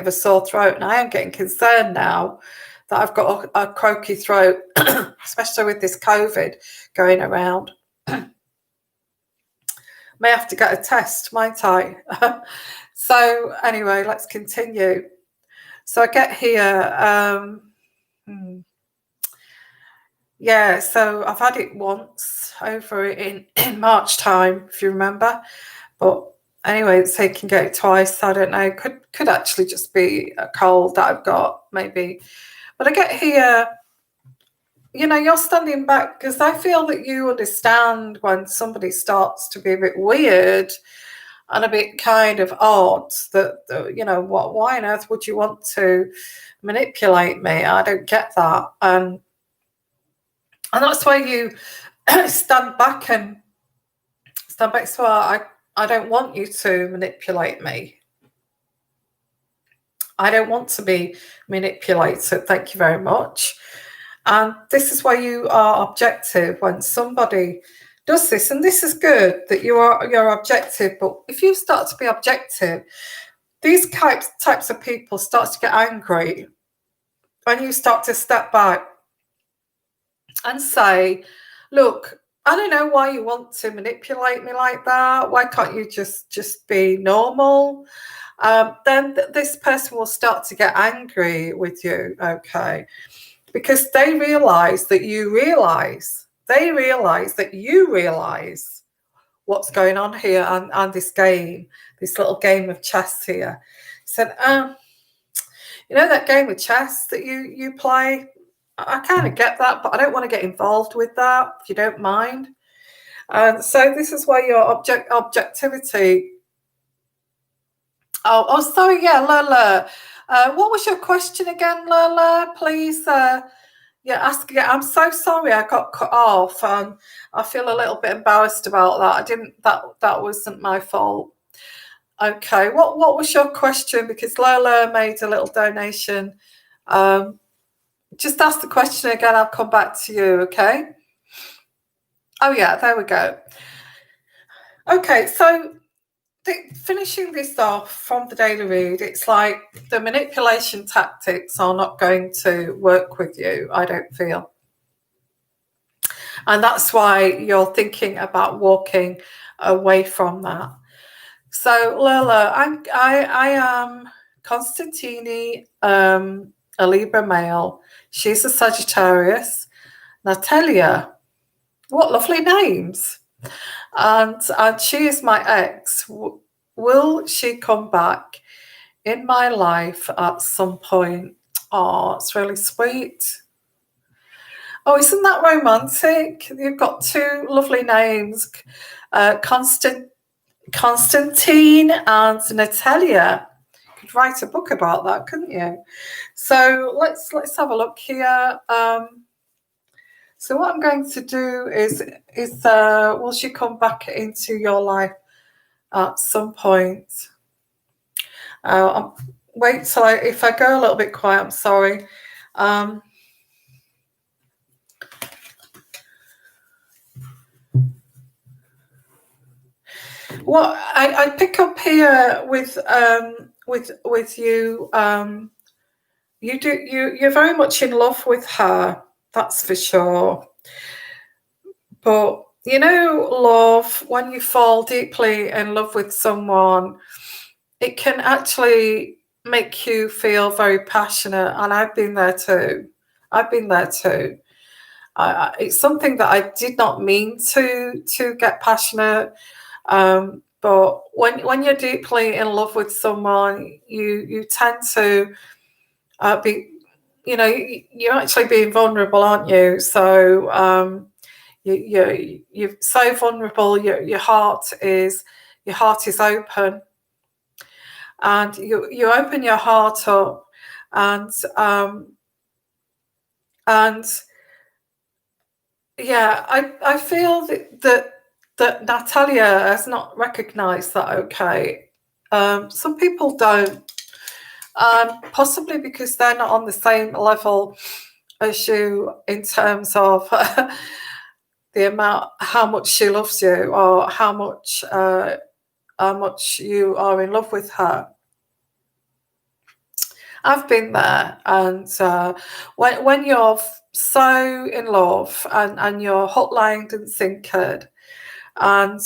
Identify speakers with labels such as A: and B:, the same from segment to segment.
A: of a sore throat, and I am getting concerned now that I've got a croaky throat, especially with this COVID going around. May have to get a test, might I? So anyway, let's continue. So I get here, yeah, so I've had it once over in March time, if you remember. But anyway, so you can get it twice. I don't know. Could actually just be a cold that I've got, maybe. But I get here, you know, you're standing back because I feel that you understand when somebody starts to be a bit weird and a bit kind of odd, that you know, why on earth would you want to manipulate me? I don't get that. And that's why you stand back. So I don't want you to manipulate me. I don't want to be manipulated. Thank you very much. And this is why you are objective when somebody does this. And this is good that you're objective. But if you start to be objective, these types of people start to get angry when you start to step back and say, look, I don't know why you want to manipulate me like that. Why can't you just be normal? Then this person will start to get angry with you, okay? Because they realize that you realize. They realize that you realize what's going on here and this game, this little game of chess here. Said, you know that game of chess that you play? I kind of get that, but I don't want to get involved with that, if you don't mind. And so this is why your objectivity. Oh, sorry, yeah, Lola. What was your question again, Lola? Please, ask again. I'm so sorry I got cut off, and I feel a little bit embarrassed about that. That wasn't my fault. Okay, what was your question? Because Lola made a little donation. Just ask the question again. I'll come back to you, okay? Oh, yeah, there we go. Okay, so finishing this off from the daily read, it's like the manipulation tactics are not going to work with you, I don't feel. And that's why you're thinking about walking away from that. So, Lola, I am Constantini, a Libra male. She's a Sagittarius. Natalia, what lovely names. And she is my ex. Will she come back in my life at some point? Oh, it's really sweet. Oh, isn't that romantic? You've got two lovely names, Constantine and Natalia. You could write a book about that, couldn't you? So let's have a look here. So what I'm going to do is will she come back into your life at some point? Wait till if I go a little bit quiet, I'm sorry. What I pick up here with you, you're very much in love with her, that's for sure. But you know, love, when you fall deeply in love with someone, it can actually make you feel very passionate, and I've been there too. It's something that I did not mean to get passionate. But when you're deeply in love with someone, you tend to be, you know, you're actually being vulnerable, aren't you? So you're so vulnerable. Your heart is open, and you open your heart up, and yeah, I feel that Natalia has not recognised that, okay. Some people don't, possibly because they're not on the same level as you in terms of the amount, how much she loves you, or how much you are in love with her. I've been there, and when you're so in love and you're hook, lined and sinkered, and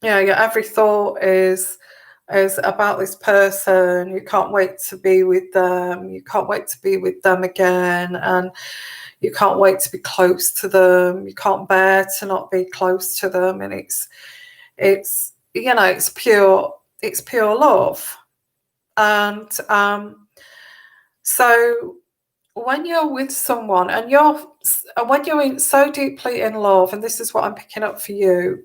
A: your every thought is about this person. You can't wait to be with them. You can't wait to be with them again, and you can't wait to be close to them. You can't bear to not be close to them, and it's pure love. And so when you're with someone and when you're so deeply in love, and this is what I'm picking up for you,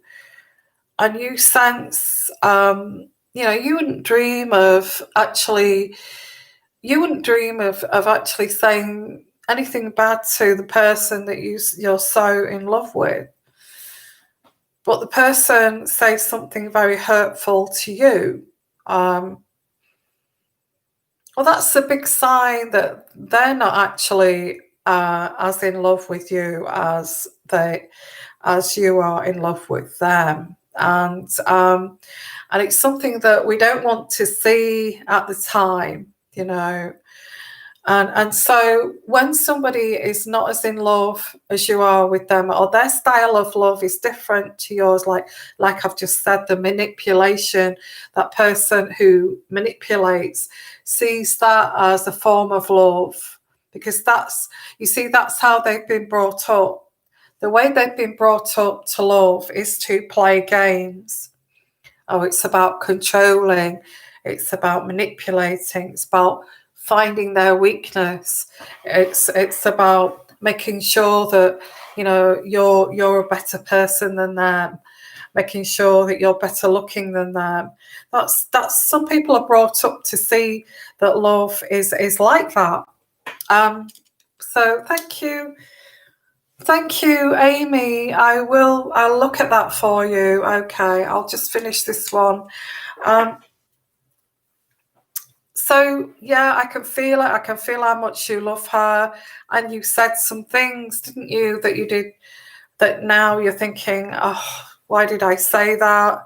A: and you sense, you wouldn't dream of actually saying anything bad to the person that you're so in love with, but the person says something very hurtful to you. Well, that's a big sign that they're not actually as in love with you as you are in love with them, and it's something that we don't want to see at the time, And so when somebody is not as in love as you are with them, or their style of love is different to yours, like I've just said, the manipulation, that person who manipulates sees that as a form of love, because that's how they've been brought up. The way they've been brought up to love is to play games. Oh, it's about controlling. It's about manipulating. It's about finding their weakness. It's about making sure that you're a better person than them, making sure that you're better looking than them. That's some people are brought up to see that love is like that. So thank you, Amy. I'll look at that for you. Okay, I'll just finish this one. So yeah, I can feel it. I can feel how much you love her. And you said some things, didn't you, that you did, that now you're thinking, oh, why did I say that?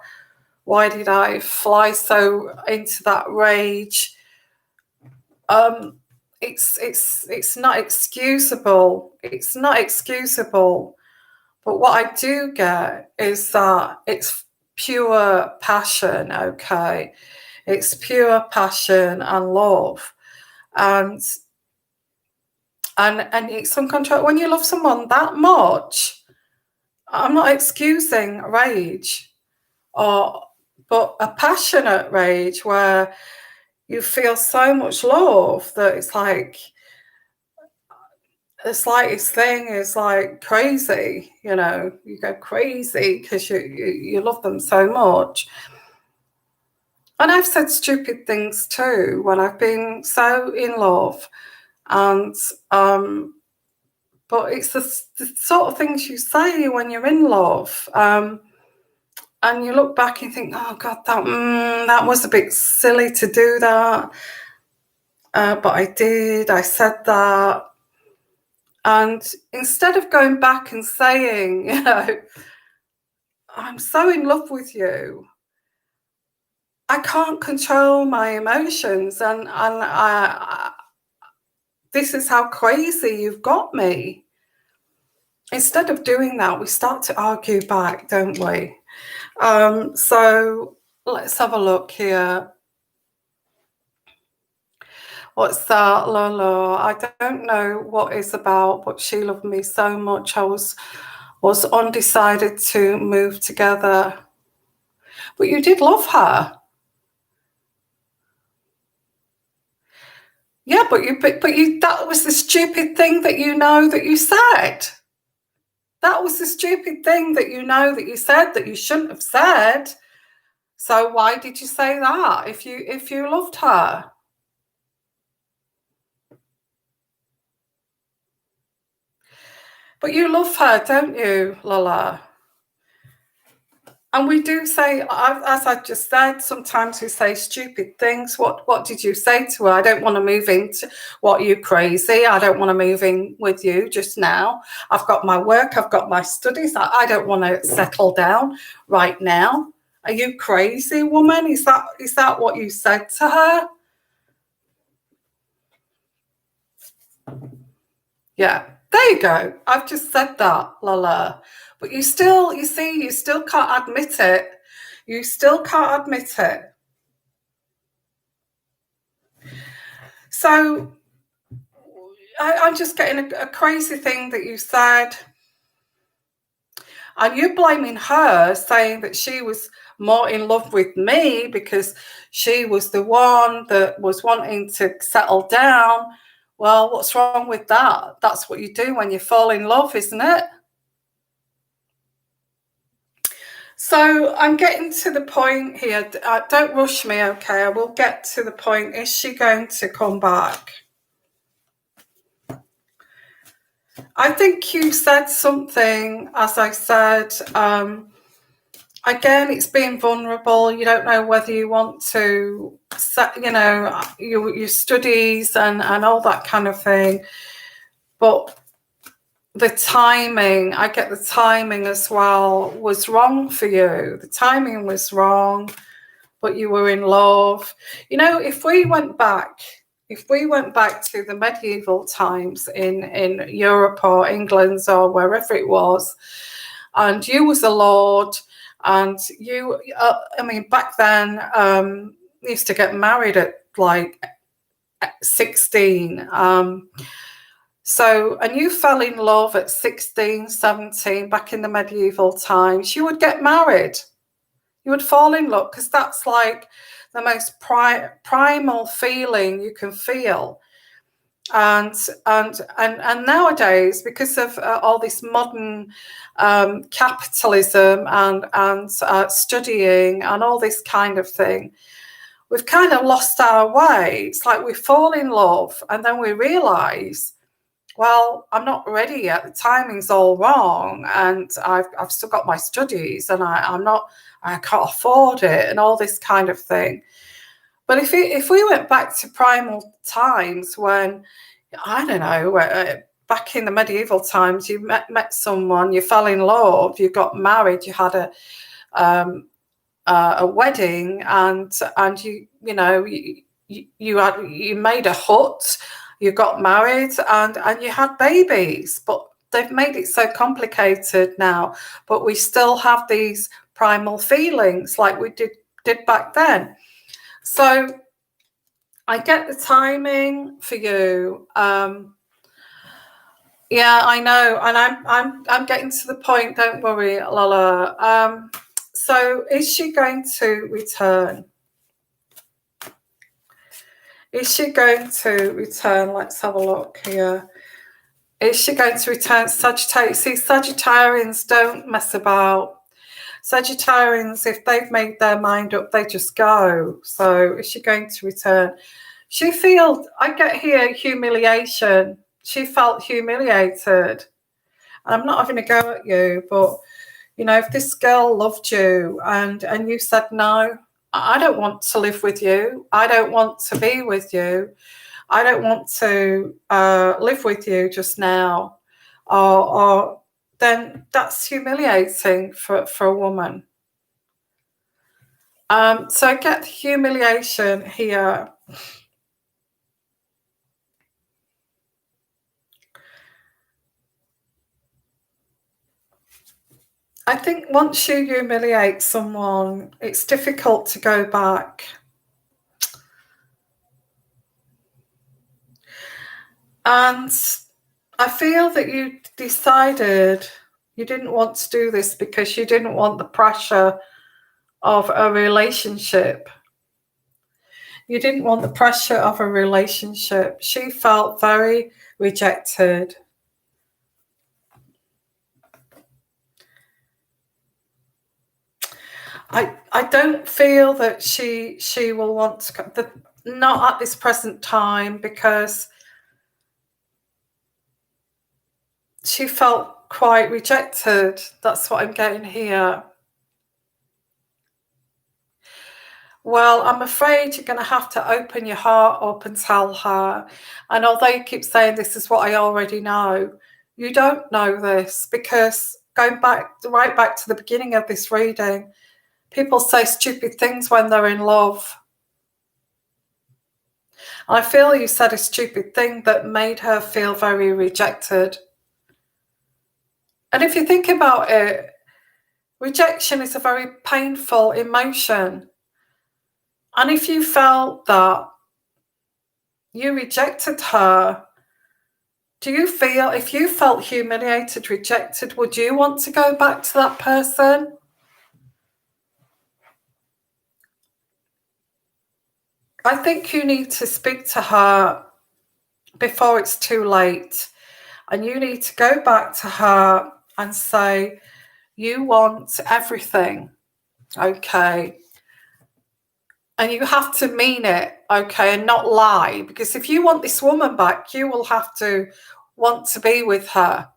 A: Why did I fly so into that rage? It's not excusable. It's not excusable. But what I do get is that it's pure passion, okay? It's pure passion and love. And it's uncontrollable. When you love someone that much, I'm not excusing rage, but a passionate rage where you feel so much love that it's like the slightest thing is like crazy, you go crazy because you love them so much. And I've said stupid things too when I've been so in love, and but it's the sort of things you say when you're in love, and you look back and think, oh God, that was a bit silly to do that, but I said that. And instead of going back and saying, I'm so in love with you, I can't control my emotions, and this is how crazy you've got me. Instead of doing that, we start to argue back, don't we? So let's have a look here. What's that, Lola? I don't know what it's about, but she loved me so much. I was undecided to move together. But you did love her. Yeah, but that was the stupid thing that that you said. That was the stupid thing that that you said that you shouldn't have said. So why did you say that if you loved her? But you love her, don't you, Lola? And we do say, as I just said, sometimes we say stupid things. What did you say to her? I don't want to move into what, you crazy? I don't want to move in with you just now. I've got my work. I've got my studies. I don't want to settle down right now. Are you crazy, woman? Is that what you said to her? Yeah, there you go. I've just said that, Lola. But you still, you see, you still can't admit it. You still can't admit it. So I'm just getting a crazy thing that you said. And you're blaming her, saying that she was more in love with me because she was the one that was wanting to settle down. Well, what's wrong with that? That's what you do when you fall in love, isn't it? So I'm getting to the point here. Don't rush me, okay? I will get to the point. Is she going to come back? I think you said something, as I said, again, it's being vulnerable. You don't know whether you want to set, your studies and all that kind of thing. But the timing, I get the timing as well, was wrong for you. The timing was wrong, but you were in love. If we went back to the medieval times in Europe or England or wherever it was, and you was a lord, and you, back then, used to get married at like 16. And you fell in love at 16, 17, back in the medieval times, you would get married. You would fall in love because that's like the most primal feeling you can feel. And nowadays, because of all this modern capitalism and studying and all this kind of thing, we've kind of lost our way. It's like we fall in love and then we realise, well, I'm not ready yet. The timing's all wrong, and I've still got my studies, and I can't afford it, and all this kind of thing. But if we went back to primal times when, I don't know, back in the medieval times, you met someone, you fell in love, you got married, you had a wedding, and you made a hut, you got married, and you had babies. But they've made it so complicated now. But we still have these primal feelings like we did back then. So I get the timing for you. Yeah, I know, and I'm getting to the point. Don't worry, Lola. So is she going to return? Is she going to return? Let's have a look here. Is she going to return? Sagittarius. See, Sagittarians don't mess about. Sagittarians, if they've made their mind up, they just go. So is she going to return? I get here humiliation. She felt humiliated. I'm not having a go at you, but, if this girl loved you and you said, no, I don't want to live with you. I don't want to be with you. I don't want to live with you just now. Or then that's humiliating for a woman. So I get humiliation here. I think once you humiliate someone, it's difficult to go back. And I feel that you decided you didn't want to do this because you didn't want the pressure of a relationship. You didn't want the pressure of a relationship. She felt very rejected. I don't feel that she will want to come, not at this present time, because she felt quite rejected. That's what I'm getting here. Well, I'm afraid you're going to have to open your heart up and tell her. And although you keep saying this is what I already know, you don't know this, because going right back to the beginning of this reading, people say stupid things when they're in love. I feel you said a stupid thing that made her feel very rejected. And if you think about it, rejection is a very painful emotion. And if you felt that you rejected her, do you feel, if you felt humiliated, rejected, would you want to go back to that person? I think you need to speak to her before it's too late. And you need to go back to her and say, you want everything, okay? And you have to mean it, okay, and not lie. Because if you want this woman back, you will have to want to be with her.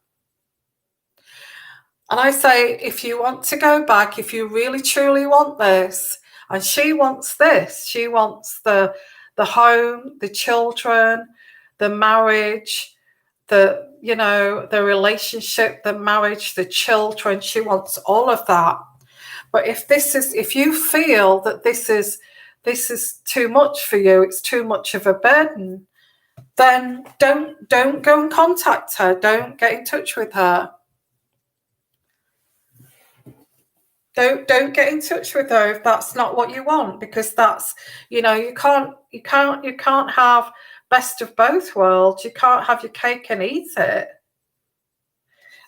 A: And I say, if you want to go back, if you really truly want this, and she wants this, she wants the home, the children, the marriage, the relationship, the marriage, the children, she wants all of that. But if you feel that this is too much for you, it's too much of a burden, then don't go and contact her. Don't get in touch with her. Don't get in touch with her if that's not what you want, because that's, you can't have best of both worlds. You can't have your cake and eat it.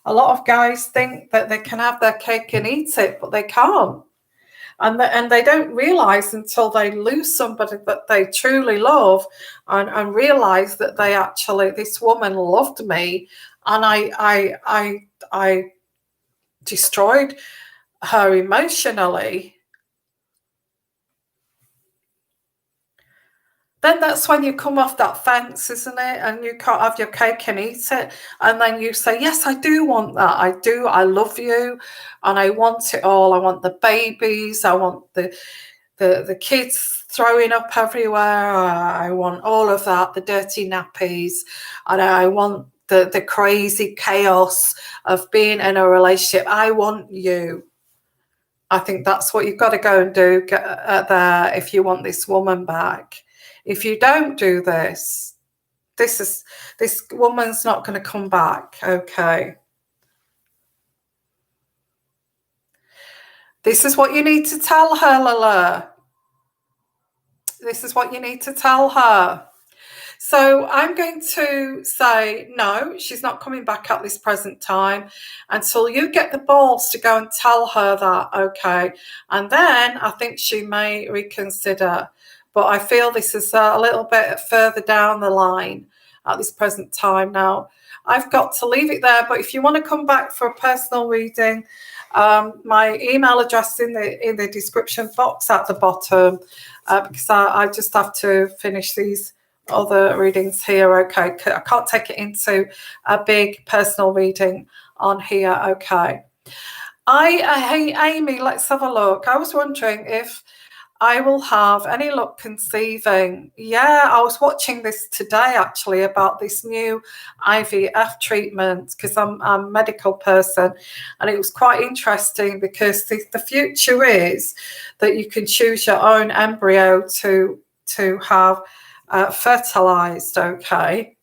A: A lot of guys think that they can have their cake and eat it, but they can't. And they don't realize until they lose somebody that they truly love and realize that they actually, this woman loved me and I destroyed her emotionally. Then that's when you come off that fence, isn't it? And you can't have your cake and eat it. And then you say, yes, I do want that. I do. I love you. And I want it all. I want the babies. I want the kids throwing up everywhere. I want all of that, the dirty nappies. And I want the crazy chaos of being in a relationship. I want you. I think that's what you've got to go and do there if you want this woman back. If you don't do this woman's not going to come back, okay? This is what you need to tell her, Lala. This is what you need to tell her. So I'm going to say, no, she's not coming back at this present time until you get the balls to go and tell her that, okay? And then I think she may reconsider. But I feel this is a little bit further down the line at this present time. Now, I've got to leave it there. But if you want to come back for a personal reading, my email address in the description box at the bottom, because I just have to finish these other readings here, okay? I can't take it into a big personal reading on here, okay? Hey, Amy, let's have a look. I was wondering if I will have any luck conceiving. Yeah, I was watching this today, actually, about this new IVF treatment, because I'm a medical person, and it was quite interesting because the future is that you can choose your own embryo to have fertilized, okay?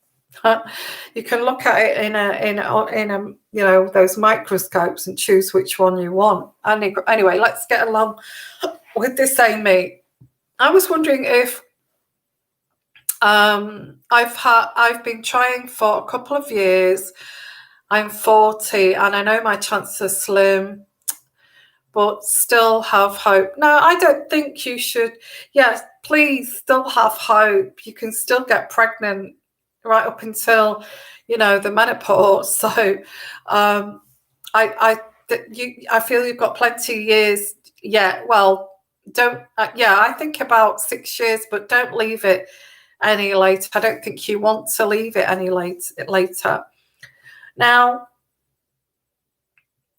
A: You can look at it in a those microscopes and choose which one you want. Anyway, let's get along with this, Amy. I was wondering if I've been trying for a couple of years. I'm 40 and I know my chances are slim, but still have hope. No, I don't think you should. Yes, please still have hope. You can still get pregnant right up until, the menopause. So I feel you've got plenty of years. Yeah, well, don't. I think about 6 years, but don't leave it any later. I don't think you want to leave it any later. Now,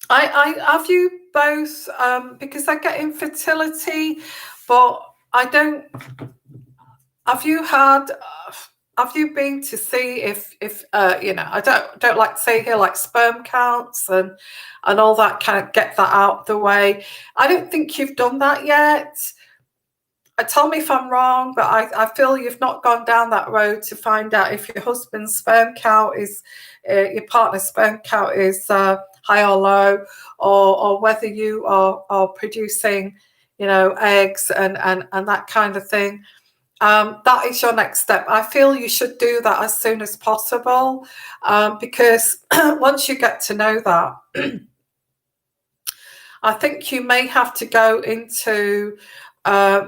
A: I have you both, because I get infertility, but I don't. Have you been to see if I don't like to say here, like sperm counts and all that, kind of get that out the way. I don't think you've done that yet. tell me if I'm wrong, but I feel you've not gone down that road to find out if your husband's sperm count is, your partner's sperm count is high or low, or whether you are producing, you know, eggs and that kind of thing. That is your next step. I feel you should do that as soon as possible, because once you get to know that, I think you may have to go into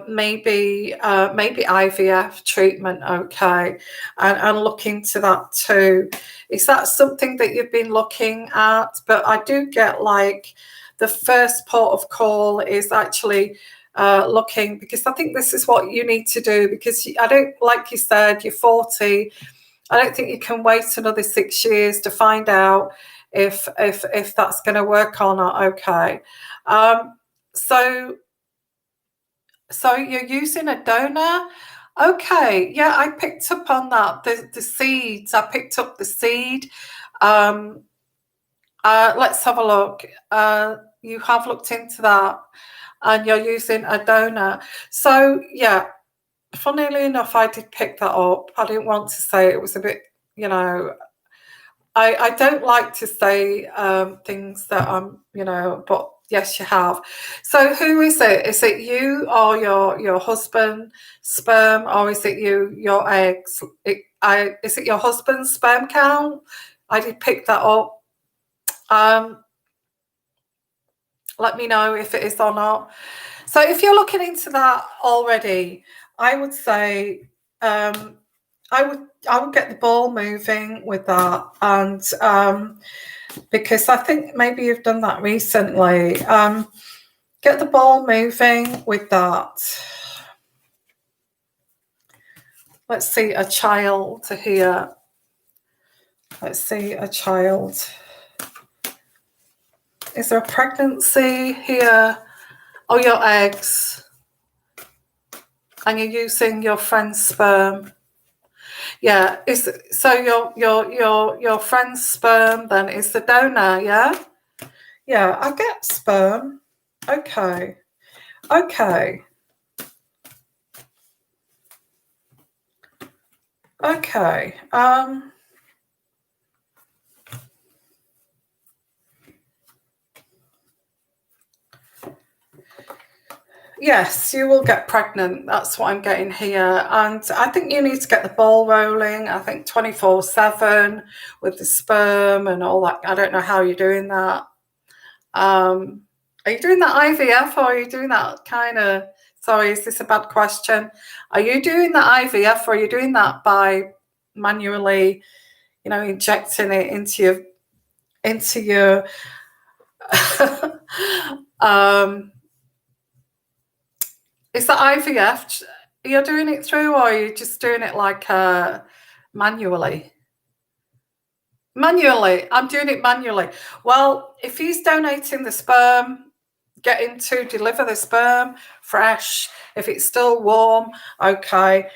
A: maybe IVF treatment, okay, and look into that too. Is that something that you've been looking at? But I do get like the first port of call is actually looking, because I think this is what you need to do, because I don't, like you said, you're 40. I don't think you can wait another 6 years to find out if that's going to work or not. Okay, so you're using a donor. Okay, yeah, I picked up on that. The seeds, I picked up the seed. Let's have a look. You have looked into that, and you're using a donor. So yeah, funnily enough, I did pick that up. I didn't want to say it was a bit, you know, I don't like to say things that I'm, you know, but yes, you have. So who is it? Is it you or your husband sperm, or is it your eggs? Is it your husband's sperm count? I did pick that up. Let me know if it is or not. So if you're looking into that already, I would say I would get the ball moving with that, and because I think maybe you've done that recently. Get the ball moving with that. Let's see a child here. Let's see a child. Is there a pregnancy here? Oh, your eggs. And you're using your friend's sperm. Yeah, so your friend's sperm then is the donor, yeah? Yeah, I get sperm. Okay. Okay. Okay. Yes, you will get pregnant. That's what I'm getting here. And I think you need to get the ball rolling. I think 24/7 with the sperm and all that. I don't know how you're doing that. Are you doing that IVF, or are you doing that kind of, sorry, is this a bad question? Are you doing the IVF, or are you doing that by manually, you know, injecting it into your is that IVF you're doing it through, or are you just doing it like manually? Manually, I'm doing it manually. Well, if he's donating the sperm, get him to deliver the sperm fresh. If it's still warm, okay,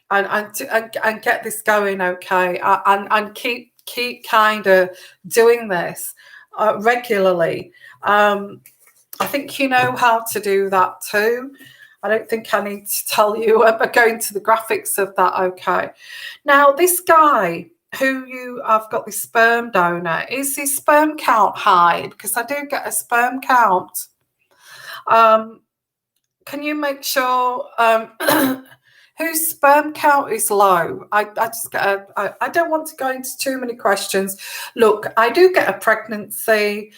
A: and get this going, okay, and keep kind of doing this regularly. I think you know how to do that too. I don't think I need to tell you about going to the graphics of that. Okay. Now, this guy who you have got, the sperm donor, is his sperm count high? Because I do get a sperm count. Can you make sure whose sperm count is low? I just get I don't want to go into too many questions. Look, I do get a pregnancy.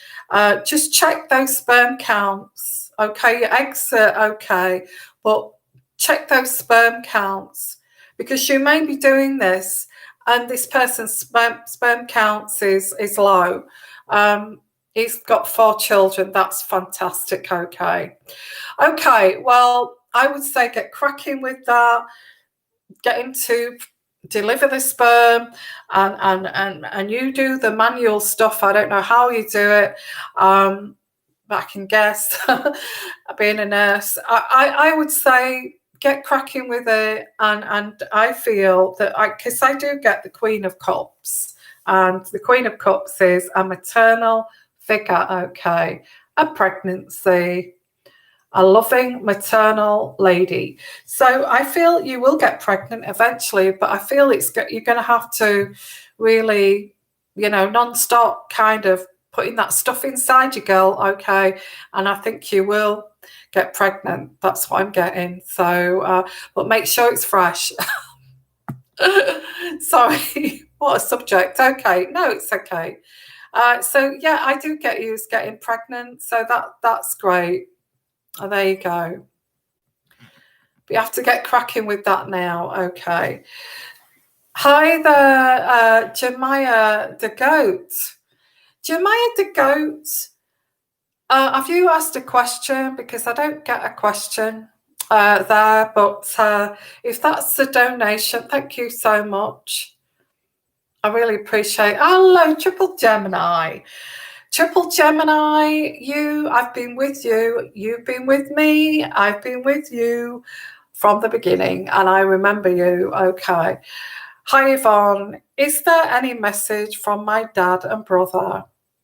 A: Just check those sperm counts. Okay, your eggs are okay, but check those sperm counts, because you may be doing this and this person's sperm counts is low. He's got 4 children. That's fantastic. Okay. Okay, well, I would say get cracking with that. Get him to deliver the sperm, and you do the manual stuff. I don't know how you do it. I can guess, being a nurse, I would say get cracking with it. And I feel that because I do get the Queen of Cups, and the Queen of Cups is a maternal figure, okay, a pregnancy, a loving maternal lady. So I feel you will get pregnant eventually, but I feel you're going to have to really, non-stop kind of putting that stuff inside you, girl. Okay. And I think you will get pregnant. That's what I'm getting. So, but make sure it's fresh. Sorry, what a subject. Okay. No, it's okay. So yeah, I do get you getting pregnant. So that's great. Oh, there you go. We have to get cracking with that now. Okay. Hi there, Jemiah the Goat. Jemiah the Goat, have you asked a question? Because I don't get a question there, but if that's a donation, thank you so much. I really appreciate it. Hello, Triple Gemini. Triple Gemini, I've been with you. You've been with me. I've been with you from the beginning, and I remember you. Okay. Hi, Yvonne. Is there any message from my dad and brother?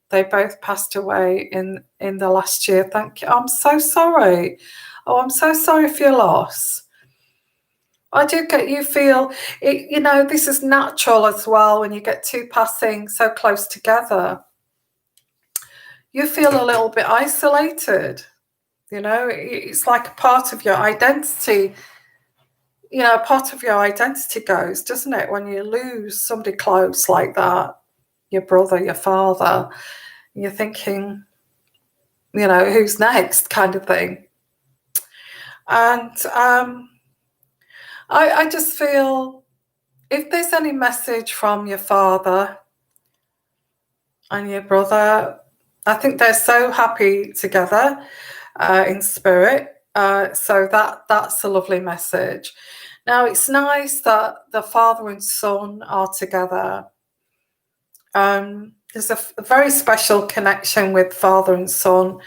A: They both passed away in the last year. Thank you. I'm so sorry. Oh, I'm so sorry for your loss. I do get you feel, this is natural as well when you get two passing so close together. You feel a little bit isolated. It's like a part of your identity. Part of your identity goes, doesn't it? When you lose somebody close like that, your brother, your father, you're thinking, who's next kind of thing. And I just feel if there's any message from your father and your brother, I think they're so happy together in spirit. So that's a lovely message. Now, it's nice that the father and son are together. There's a very special connection with father and son.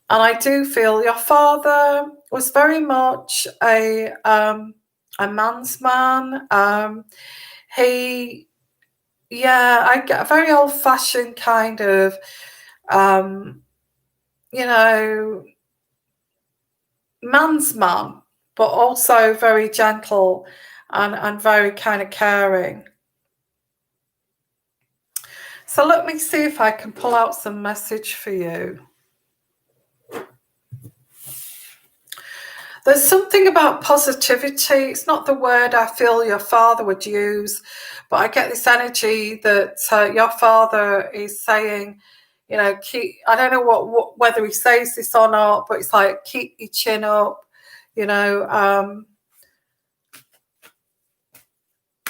A: And I do feel your father was very much a man's man. I get a very old-fashioned kind of, man's man, but also very gentle and very kind of caring. So let me see if I can pull out some message for you. There's something about positivity. It's not the word I feel your father would use, but I get this energy that your father is saying, keep, I don't know whether he says this or not, but it's like, keep your chin up,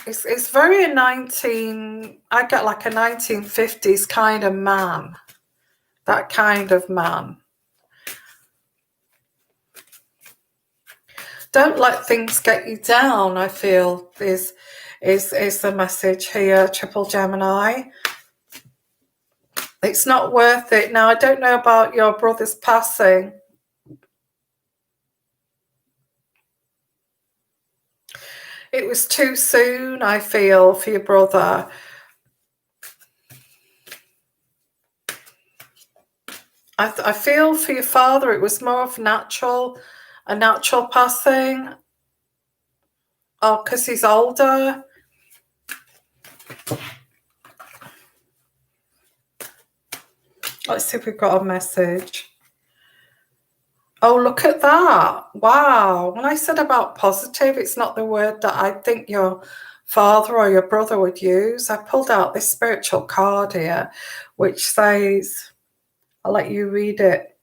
A: It's very I get like a 1950s kind of man, that kind of man. Don't let things get you down, I feel, is the message here, Triple Gemini. It's not worth it. Now, I don't know about your brother's passing. It was too soon, I feel, for your brother. I feel for your father, it was more of a natural passing. Oh, because he's older. Let's see if we've got a message. Oh, look at that. Wow. When I said about positive, it's not the word that I think your father or your brother would use. I pulled out this spiritual card here, which says, I'll let you read it.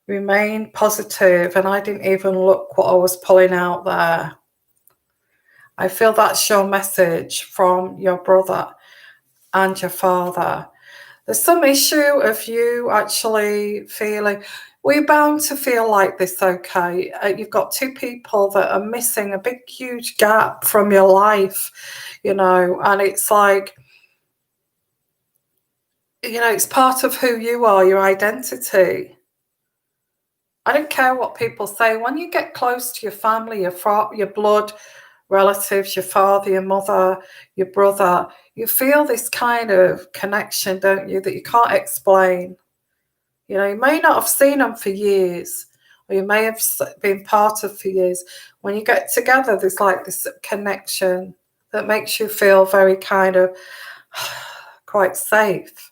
A: Remain positive. And I didn't even look what I was pulling out there. I feel that's your message from your brother and your father. There's some issue of you actually feeling, we're bound to feel like this, okay? You've got two people that are missing a big, huge gap from your life, and it's like, it's part of who you are, your identity. I don't care what people say. When you get close to your family, your blood relatives, your father, your mother, your brother, you feel this kind of connection, don't you, that you can't explain. You know, you may not have seen them for years, or you may have been part of for years. When you get together, there's like this connection that makes you feel very kind of quite safe.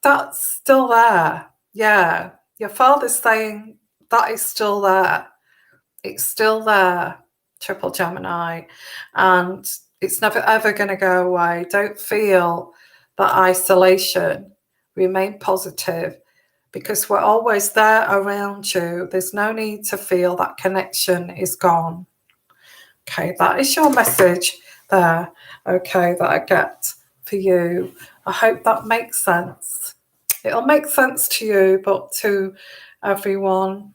A: That's still there. Yeah. Your father's saying that is still there. It's still there, triple Gemini. And it's never ever going to go away. Don't feel that isolation. Remain positive, because we're always there around you. There's no need to feel that connection is gone. Okay, that is your message there. Okay, that I get for you. I hope that makes sense. It'll make sense to you, but to everyone.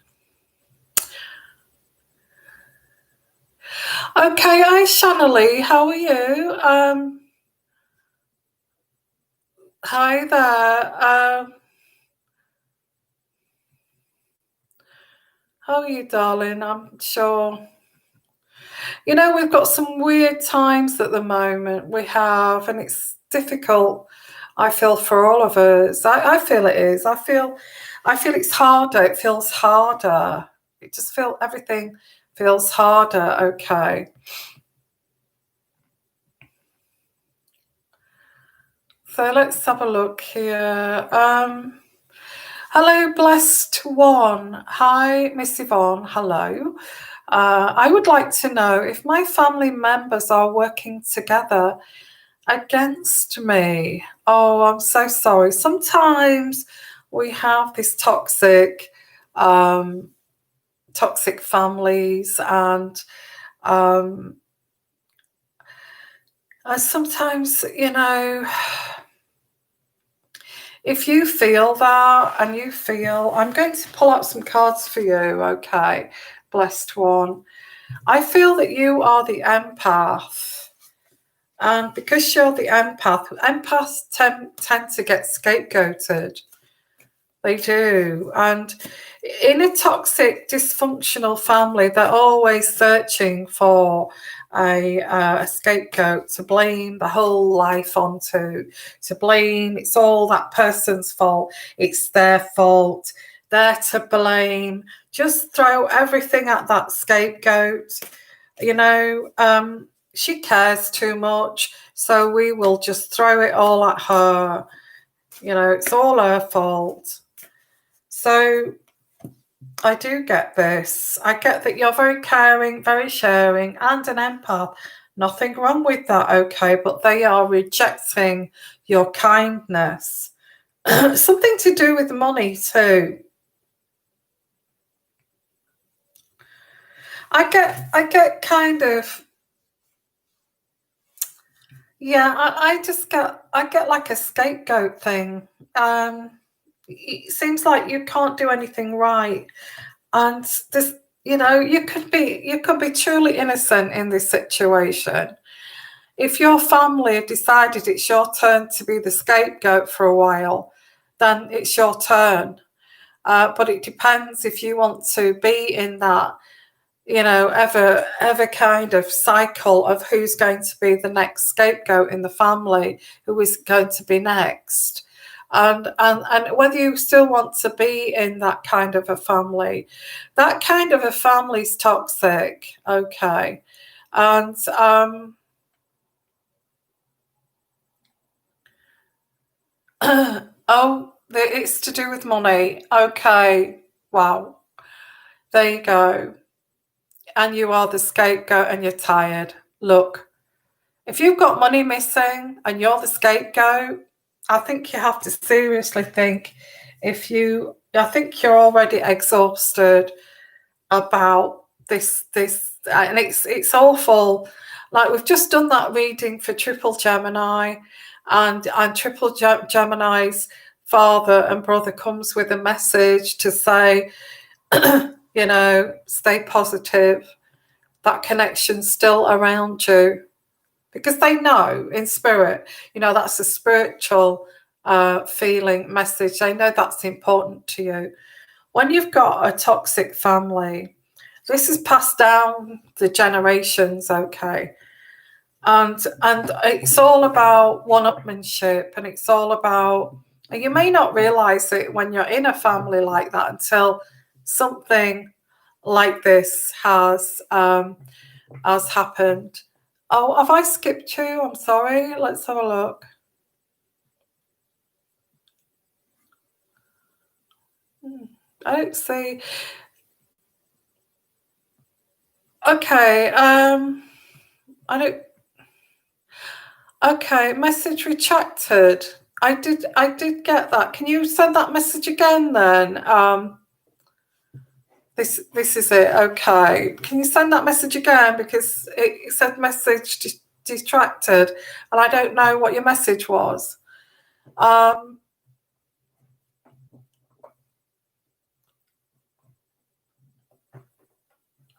A: Okay, hi Shannalee, how are you? Hi there. How are you, darling? I'm sure. You know, we've got some weird times at the moment. We have, and it's difficult, I feel, for all of us. I feel it is. I feel it's harder. It feels harder. It just feels, everything feels harder. Okay. So let's have a look here. Hello, blessed one. Hi, Miss Yvonne. Hello. I would like to know if my family members are working together against me. Oh, I'm so sorry. Sometimes we have these toxic families, and sometimes, you know, if you feel that, and you feel, I'm going to pull out some cards for you, okay, blessed one. I feel that you are the empath. And because you're the empaths tend to get scapegoated. They do. And in a toxic, dysfunctional family, they're always searching for a scapegoat to blame the whole life onto, to blame it's all that person's fault, it's their fault, they're to blame. Just throw everything at that scapegoat. You know, she cares too much, so we will just throw it all at her. You know, it's all her fault. So I do get this. I get that you're very caring, very sharing, and an empath. Nothing wrong with that, okay? But they are rejecting your kindness. Something to do with money too. I get kind of, yeah, I get like a scapegoat thing. It seems like you can't do anything right, and this, you know, you could be truly innocent in this situation. If your family have decided it's your turn to be the scapegoat for a while, then it's your turn. But it depends if you want to be in that, you know, ever kind of cycle of who's going to be the next scapegoat in the family, who is going to be next. And whether you still want to be in that kind of a family. That kind of a family is toxic, okay. And oh, it's to do with money. Okay, wow. There you go. And you are the scapegoat and you're tired. Look, if you've got money missing and you're the scapegoat, I think you have to seriously think I think you're already exhausted about this, and it's awful. Like, we've just done that reading for triple Gemini, and triple Gemini's father and brother comes with a message to say, you know, stay positive. That connection's still around you, because they know in spirit, you know, that's a spiritual feeling message. They know that's important to you. When you've got a toxic family, this is passed down the generations, okay? And it's all about one-upmanship, and it's all about And you may not realize it when you're in a family like that until something like this has happened. Oh, have I skipped you? I'm sorry. Let's have a look. I don't see. Okay. I don't. Okay. Message retracted. I did get that. Can you send that message again then? This is it. Okay. Can you send that message again, because it said message distracted, and I don't know what your message was.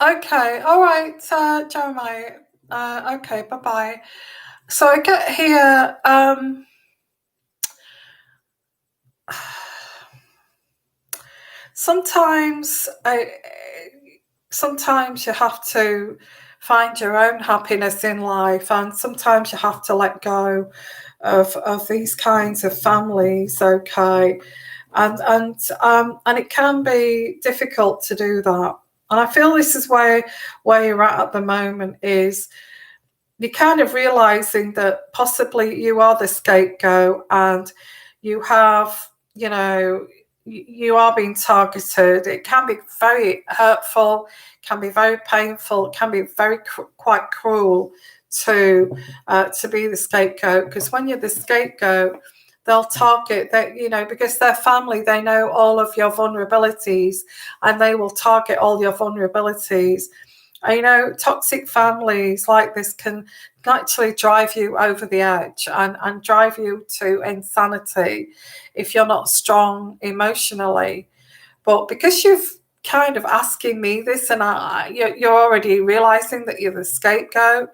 A: Okay. All right, Jeremiah. Okay. Bye bye. So I get here. Sometimes you have to find your own happiness in life, and sometimes you have to let go of these kinds of families. Okay. And it can be difficult to do that. And I feel this is where you're at the moment, is you're kind of realizing that possibly you are the scapegoat, and you have, you are being targeted. It can be very hurtful, can be very painful, can be very quite cruel to be the scapegoat, because when you're the scapegoat, they'll target that, because their family, they know all of your vulnerabilities, and they will target all your vulnerabilities. Toxic families like this can actually drive you over the edge, and drive you to insanity if you're not strong emotionally. But because you've kind of asking me this, and you're already realizing that you're the scapegoat,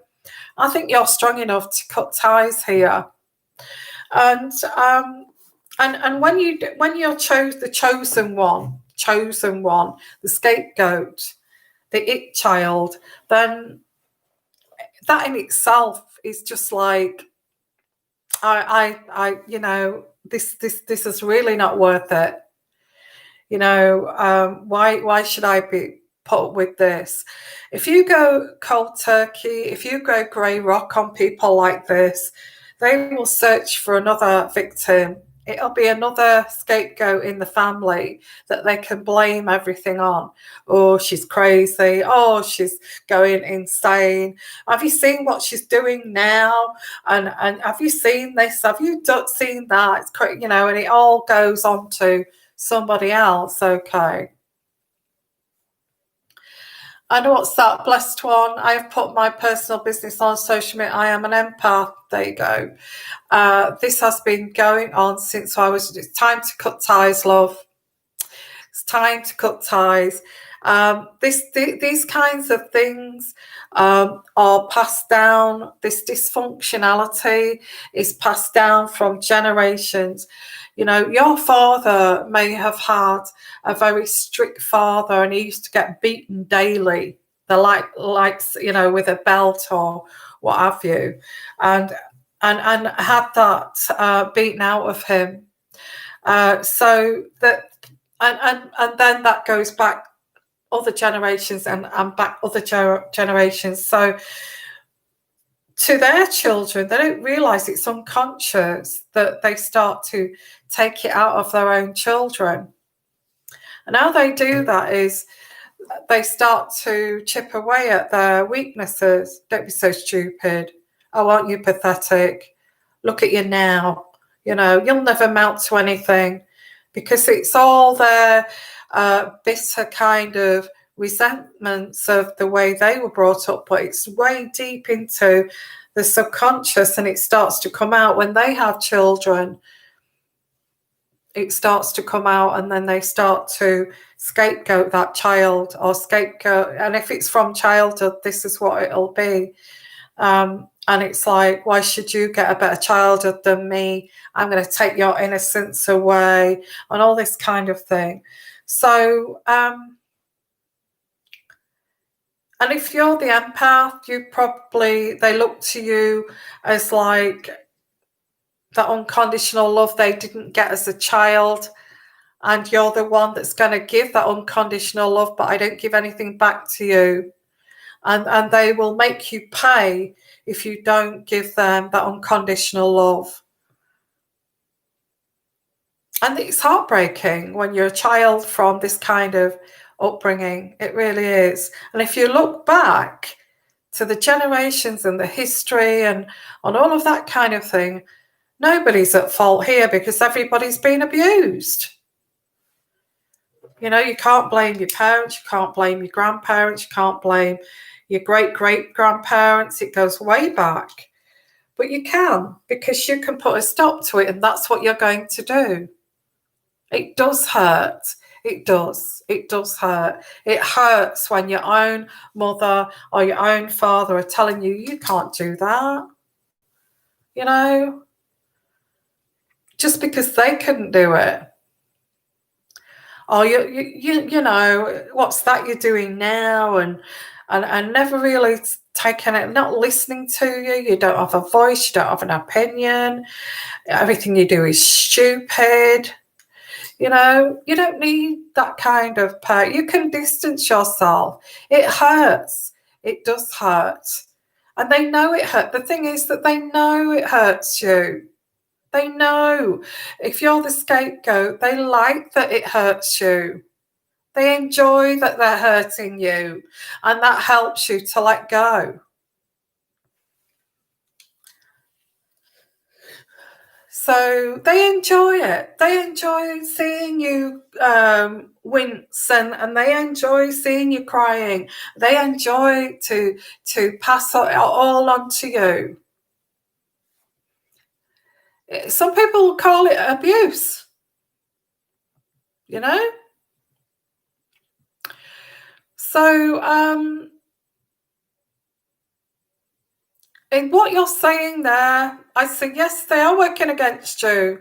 A: I think you're strong enough to cut ties here. And when you're the chosen one, the scapegoat, the it child, then that in itself is just like, this is really not worth it. Why should I be put up with this? If you go cold turkey, if you go grey rock on people like this, they will search for another victim. It'll be another scapegoat in the family that they can blame everything on. Oh, she's crazy. Oh, she's going insane. Have you seen what she's doing now? And have you seen this? Have you seen that? It's crazy, and it all goes on to somebody else. Okay. And what's that? Blessed one. I have put my personal business on social media. I am an empath. There you go. This has been going on since it's time to cut ties, love. It's time to cut ties. These kinds of things are passed down. This dysfunctionality is passed down from generations. Your father may have had a very strict father, and he used to get beaten daily. With a belt or what have you, and had that beaten out of him. So that and then that goes back other generations and back other generations. So to their children, they don't realize it's unconscious that they start to take it out of their own children. And how they do that is they start to chip away at their weaknesses. Don't be so stupid. Oh, aren't you pathetic? Look at you now. You'll never amount to anything, because it's all their bitter kind of resentments of the way they were brought up, but it's way deep into the subconscious, and it starts to come out when they have children. It starts to come out, and then they start to scapegoat that child, or scapegoat, and if it's from childhood, this is what it'll be. And it's like, why should you get a better childhood than me? I'm going to take your innocence away, and all this kind of thing. So, and if you're the empath, they look to you as like, that unconditional love they didn't get as a child, and you're the one that's going to give that unconditional love, but I don't give anything back to you. And they will make you pay if you don't give them that unconditional love. And it's heartbreaking when you're a child from this kind of upbringing. It really is. And if you look back to the generations and the history and on all of that kind of thing, nobody's at fault here because everybody's been abused. You know, you can't blame your parents, you can't blame your grandparents, you can't blame your great-great-grandparents. It goes way back. But you can, because you can put a stop to it, and that's what you're going to do. It does hurt. It does. It does hurt. It hurts when your own mother or your own father are telling you, you can't do that. You know, just because they couldn't do it. Or you know, what's that you're doing now? And never really taking it, not listening to you. You don't have a voice. You don't have an opinion. Everything you do is stupid. You know, you don't need that kind of power. You can distance yourself. It hurts. It does hurt. And they know it hurts. The thing is that they know it hurts you. They know. If you're the scapegoat, they like that it hurts you. They enjoy that they're hurting you. And that helps you to let go. So they enjoy it. They enjoy seeing you wince, and they enjoy seeing you crying. They enjoy to pass it all on to you. Some people call it abuse, you know? So in what you're saying there, I say, yes, they are working against you.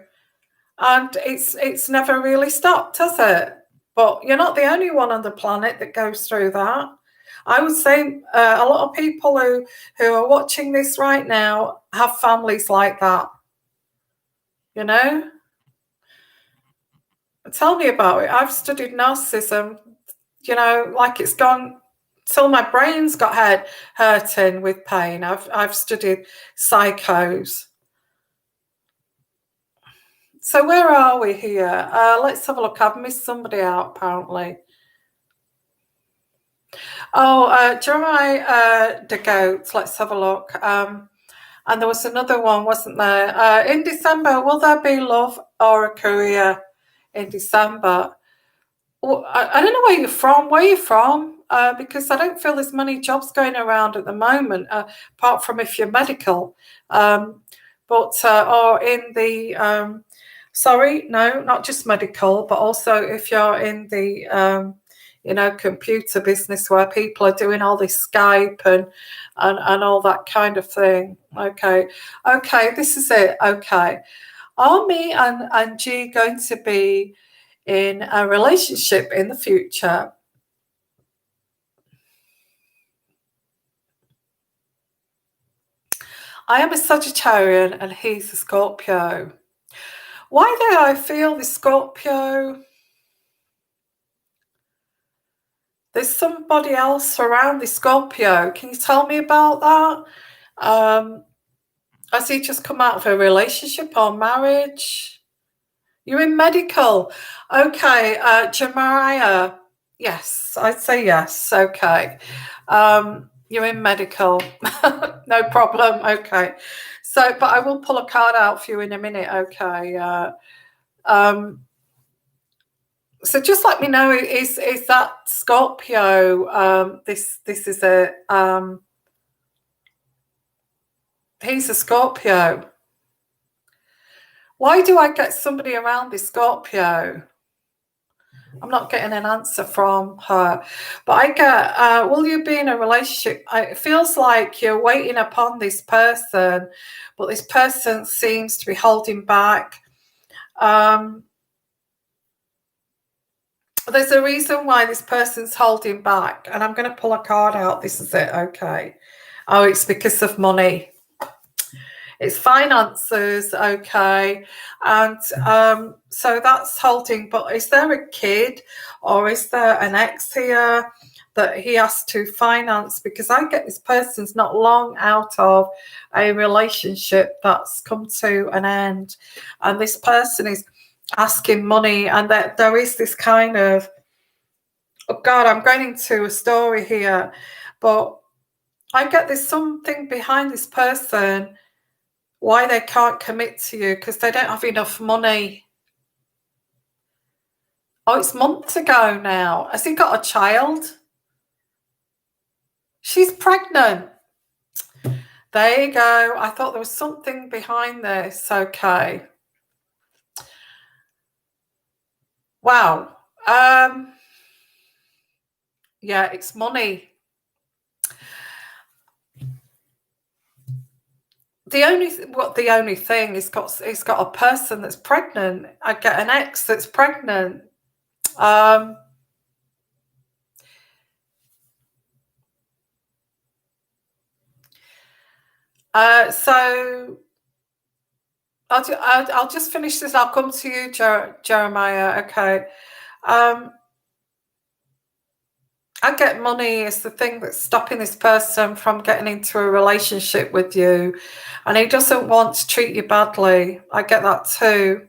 A: And it's never really stopped, has it? But you're not the only one on the planet that goes through that. I would say a lot of people who are watching this right now have families like that. You know? Tell me about it. I've studied narcissism, you know, like it's gone till my brain's got hurting with pain. I've studied psychos. So where are we here? Let's have a look. I've missed somebody out, apparently. Oh, Jeremiah the Goat. Let's have a look. And there was another one, wasn't there? In December, will there be love or a career in December? Well, I don't know where you're from. Where are you from? Because I don't feel there's many jobs going around at the moment, apart from if you're medical. Or in the... sorry, no, not just medical, but also if you're in the, computer business where people are doing all this Skype and all that kind of thing. Okay, this is it. Okay. Are me and G going to be in a relationship in the future? I am a Sagittarian and he's a Scorpio. Why do I feel the Scorpio? There's somebody else around the Scorpio. Can you tell me about that? Has he just come out of a relationship or marriage? You're in medical. Okay, Jeremiah. Yes, I'd say yes. Okay. You're in medical. No problem. Okay. So, but I will pull a card out for you in a minute. Okay. So just let me know, is that Scorpio? This is a he's a Scorpio. Why do I get somebody around this Scorpio? I'm not getting an answer from her, but I get, will you be in a relationship? It feels like you're waiting upon this person, but this person seems to be holding back. There's a reason why this person's holding back, and I'm going to pull a card out. This is it. Okay. Oh, it's because of money. It's finances, okay. And so that's holding. But is there a kid or is there an ex here that he has to finance? Because I get this person's not long out of a relationship that's come to an end. And this person is asking money. And there is this kind of, oh God, I'm going into a story here. But I get there's something behind this person why they can't commit to you, because they don't have enough money. Oh, it's months ago now. Has he got a child? She's pregnant. There you go. I thought there was something behind this. Okay. Wow. Yeah, it's money. The only thing he's got a person that's pregnant. I get an ex that's pregnant. So I'll just finish this. I'll come to you, Jeremiah. Okay. I get money is the thing that's stopping this person from getting into a relationship with you, and he doesn't want to treat you badly. I get that too.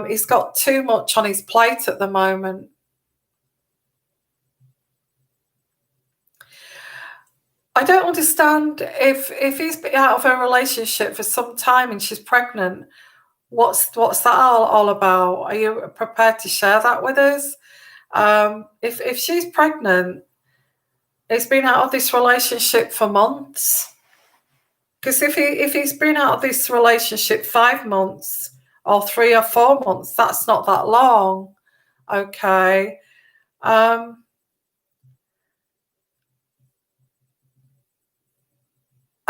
A: He's got too much on his plate at the moment. I don't understand if he's been out of a relationship for some time and she's pregnant. What's that all about? Are you prepared to share that with us? If she's pregnant, he's been out of this relationship for months. Because if he's been out of this relationship 5 months or 3 or 4 months, that's not that long. Okay. I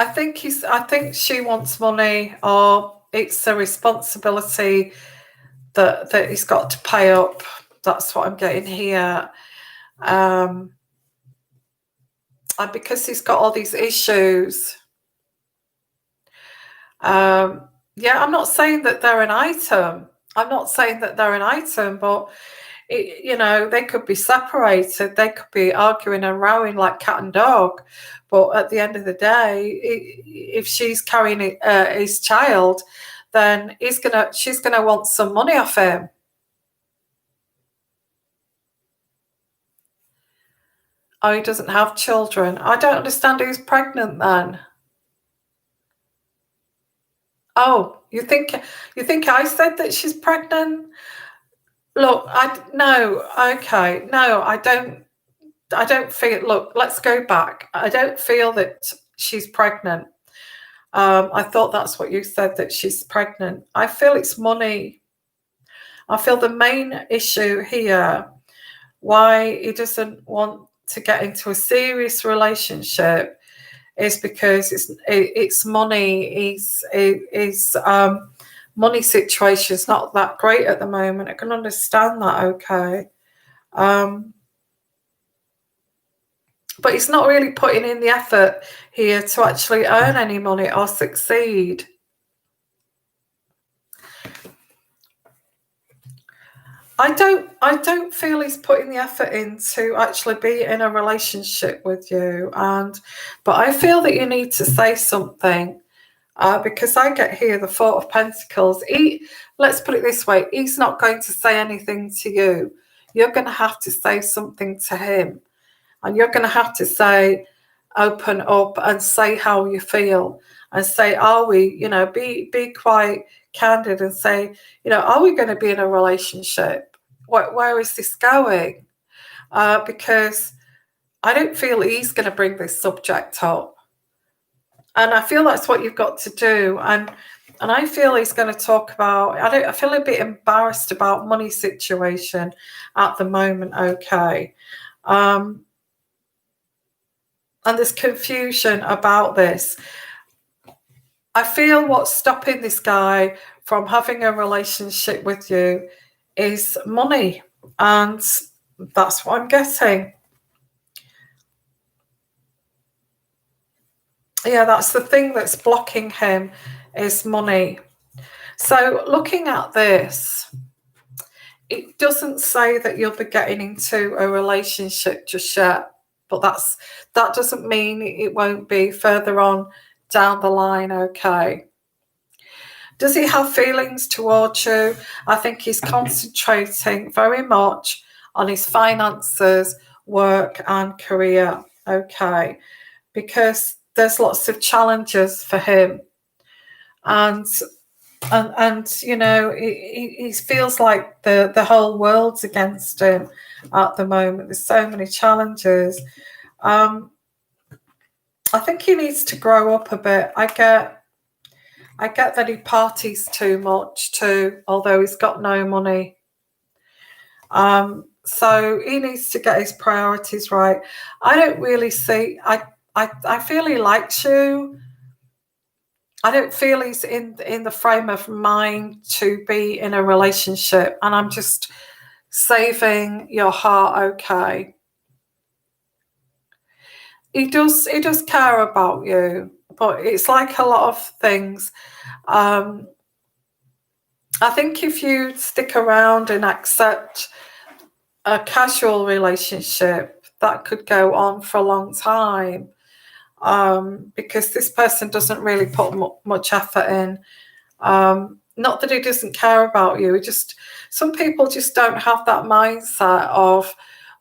A: think she wants money, or it's a responsibility that he's got to pay up. That's what I'm getting here. And because he's got all these issues. Yeah, I'm not saying that they're an item. But they could be separated. They could be arguing and rowing like cat and dog. But at the end of the day, if she's carrying his child, then she's gonna want some money off him. Oh, he doesn't have children. I don't understand who's pregnant then. Oh, you think I said that she's pregnant? Look, I don't feel, look, let's go back. I don't feel that she's pregnant. I thought that's what you said, that she's pregnant. I feel it's money. I feel the main issue here, why he doesn't want to get into a serious relationship, is because it's money. His money situation is not that great at the moment. I can understand that, okay. But he's not really putting in the effort here to actually earn any money or succeed. I don't feel he's putting the effort in to actually be in a relationship with you. But I feel that you need to say something, because I get here the Four of Pentacles. Let's put it this way, he's not going to say anything to you. You're going to have to say something to him. And you're going to have to say, open up and say how you feel, and say, are we, be quite candid and say, are we going to be in a relationship? Where is this going? Because I don't feel he's going to bring this subject up. And I feel that's what you've got to do. And I feel he's going to talk about, I feel a bit embarrassed about money situation at the moment, okay. And there's confusion about this. I feel what's stopping this guy from having a relationship with you is money. And that's what I'm getting. Yeah, that's the thing that's blocking him, is money. So looking at this, it doesn't say that you'll be getting into a relationship just yet, but that doesn't mean it won't be further on down the line, okay? Does he have feelings towards you? I think he's concentrating very much on his finances, work and career, okay? Because there's lots of challenges for him. And you know, he feels like the whole world's against him at the moment. There's so many challenges. I think he needs to grow up a bit. I get that he parties too much too, although he's got no money. So he needs to get his priorities right. I don't really see. I feel he likes you. I don't feel he's in the frame of mind to be in a relationship, and I'm just saving your heart, okay? He does care about you, but it's like a lot of things. I think if you stick around and accept a casual relationship, that could go on for a long time. Because this person doesn't really put much effort in. Not that he doesn't care about you. Some people just don't have that mindset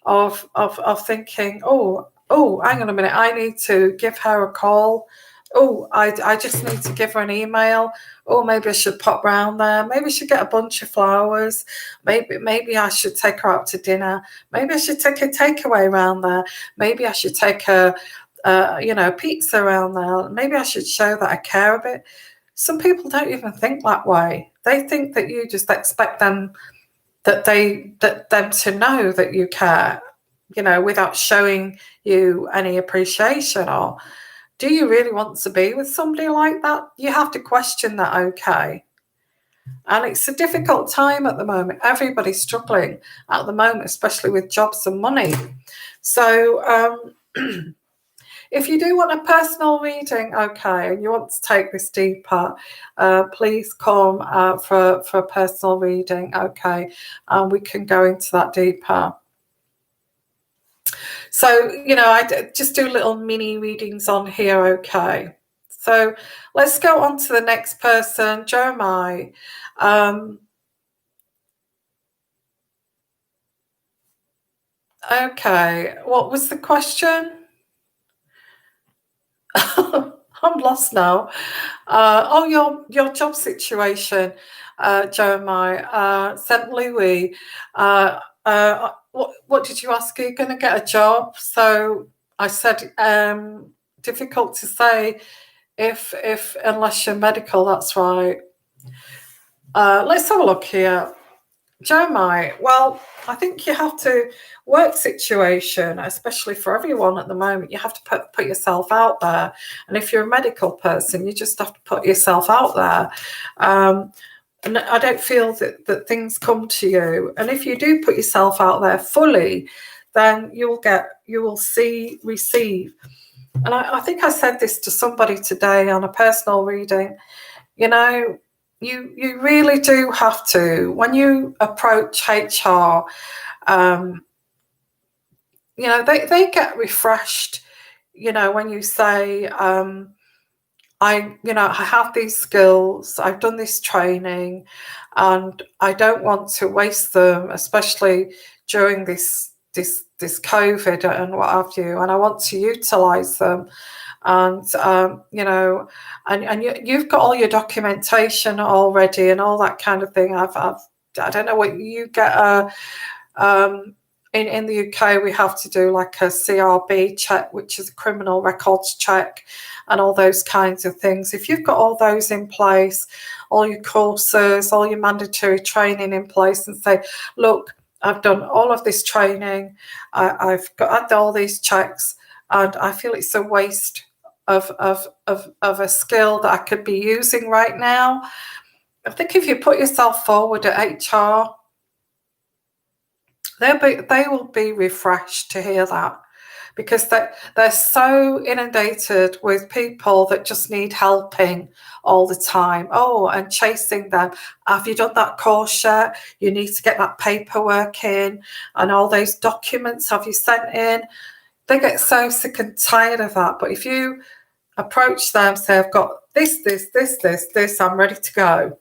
A: of thinking, hang on a minute, I need to give her a call. I just need to give her an email. Maybe I should pop round there. Maybe I should get a bunch of flowers. Maybe I should take her out to dinner. Maybe I should take a takeaway around there. Maybe I should take her pizza around there. Maybe I should show that I care a bit. Some people don't even think that way. They think that you just expect them to know that you care, without showing you any appreciation. Or do you really want to be with somebody like that? You have to question that, okay? And it's a difficult time at the moment. Everybody's struggling at the moment, especially with jobs and money. So if you do want a personal reading, okay, and you want to take this deeper, please come for a personal reading, okay, and we can go into that deeper. So, I just do little mini readings on here, okay. So let's go on to the next person, Jeremiah. Okay, what was the question? I'm lost now. Your job situation, Jeremiah. St. Louis. What did you ask? Are you going to get a job? So I said, difficult to say if unless you're medical. That's right. Let's have a look here. Jeremiah, well, I think you have to work situation, especially for everyone at the moment. You have to put yourself out there. And if you're a medical person, you just have to put yourself out there. And I don't feel that things come to you. And if you do put yourself out there fully, then you will receive. And I think I said this to somebody today on a personal reading. You really do have to, when you approach HR, they get refreshed, when you say, I have these skills, I've done this training, and I don't want to waste them, especially during this COVID and what have you, and I want to utilize them. And and you've got all your documentation already and all that kind of thing. I don't know what you get. In the UK, we have to do like a CRB check, which is a criminal records check, and all those kinds of things. If you've got all those in place, all your courses, all your mandatory training in place, and say, look, I've done all of this training, I've got all these checks, and I feel it's a waste of a skill that I could be using right now. I think if you put yourself forward at HR, they will be refreshed to hear that. because they're so inundated with people that just need helping all the time. Oh, and chasing them. Have you done that course yet? You need to get that paperwork in, and all those documents have you sent in? They get so sick and tired of that. But if you approach them, say, I've got this, I'm ready to go.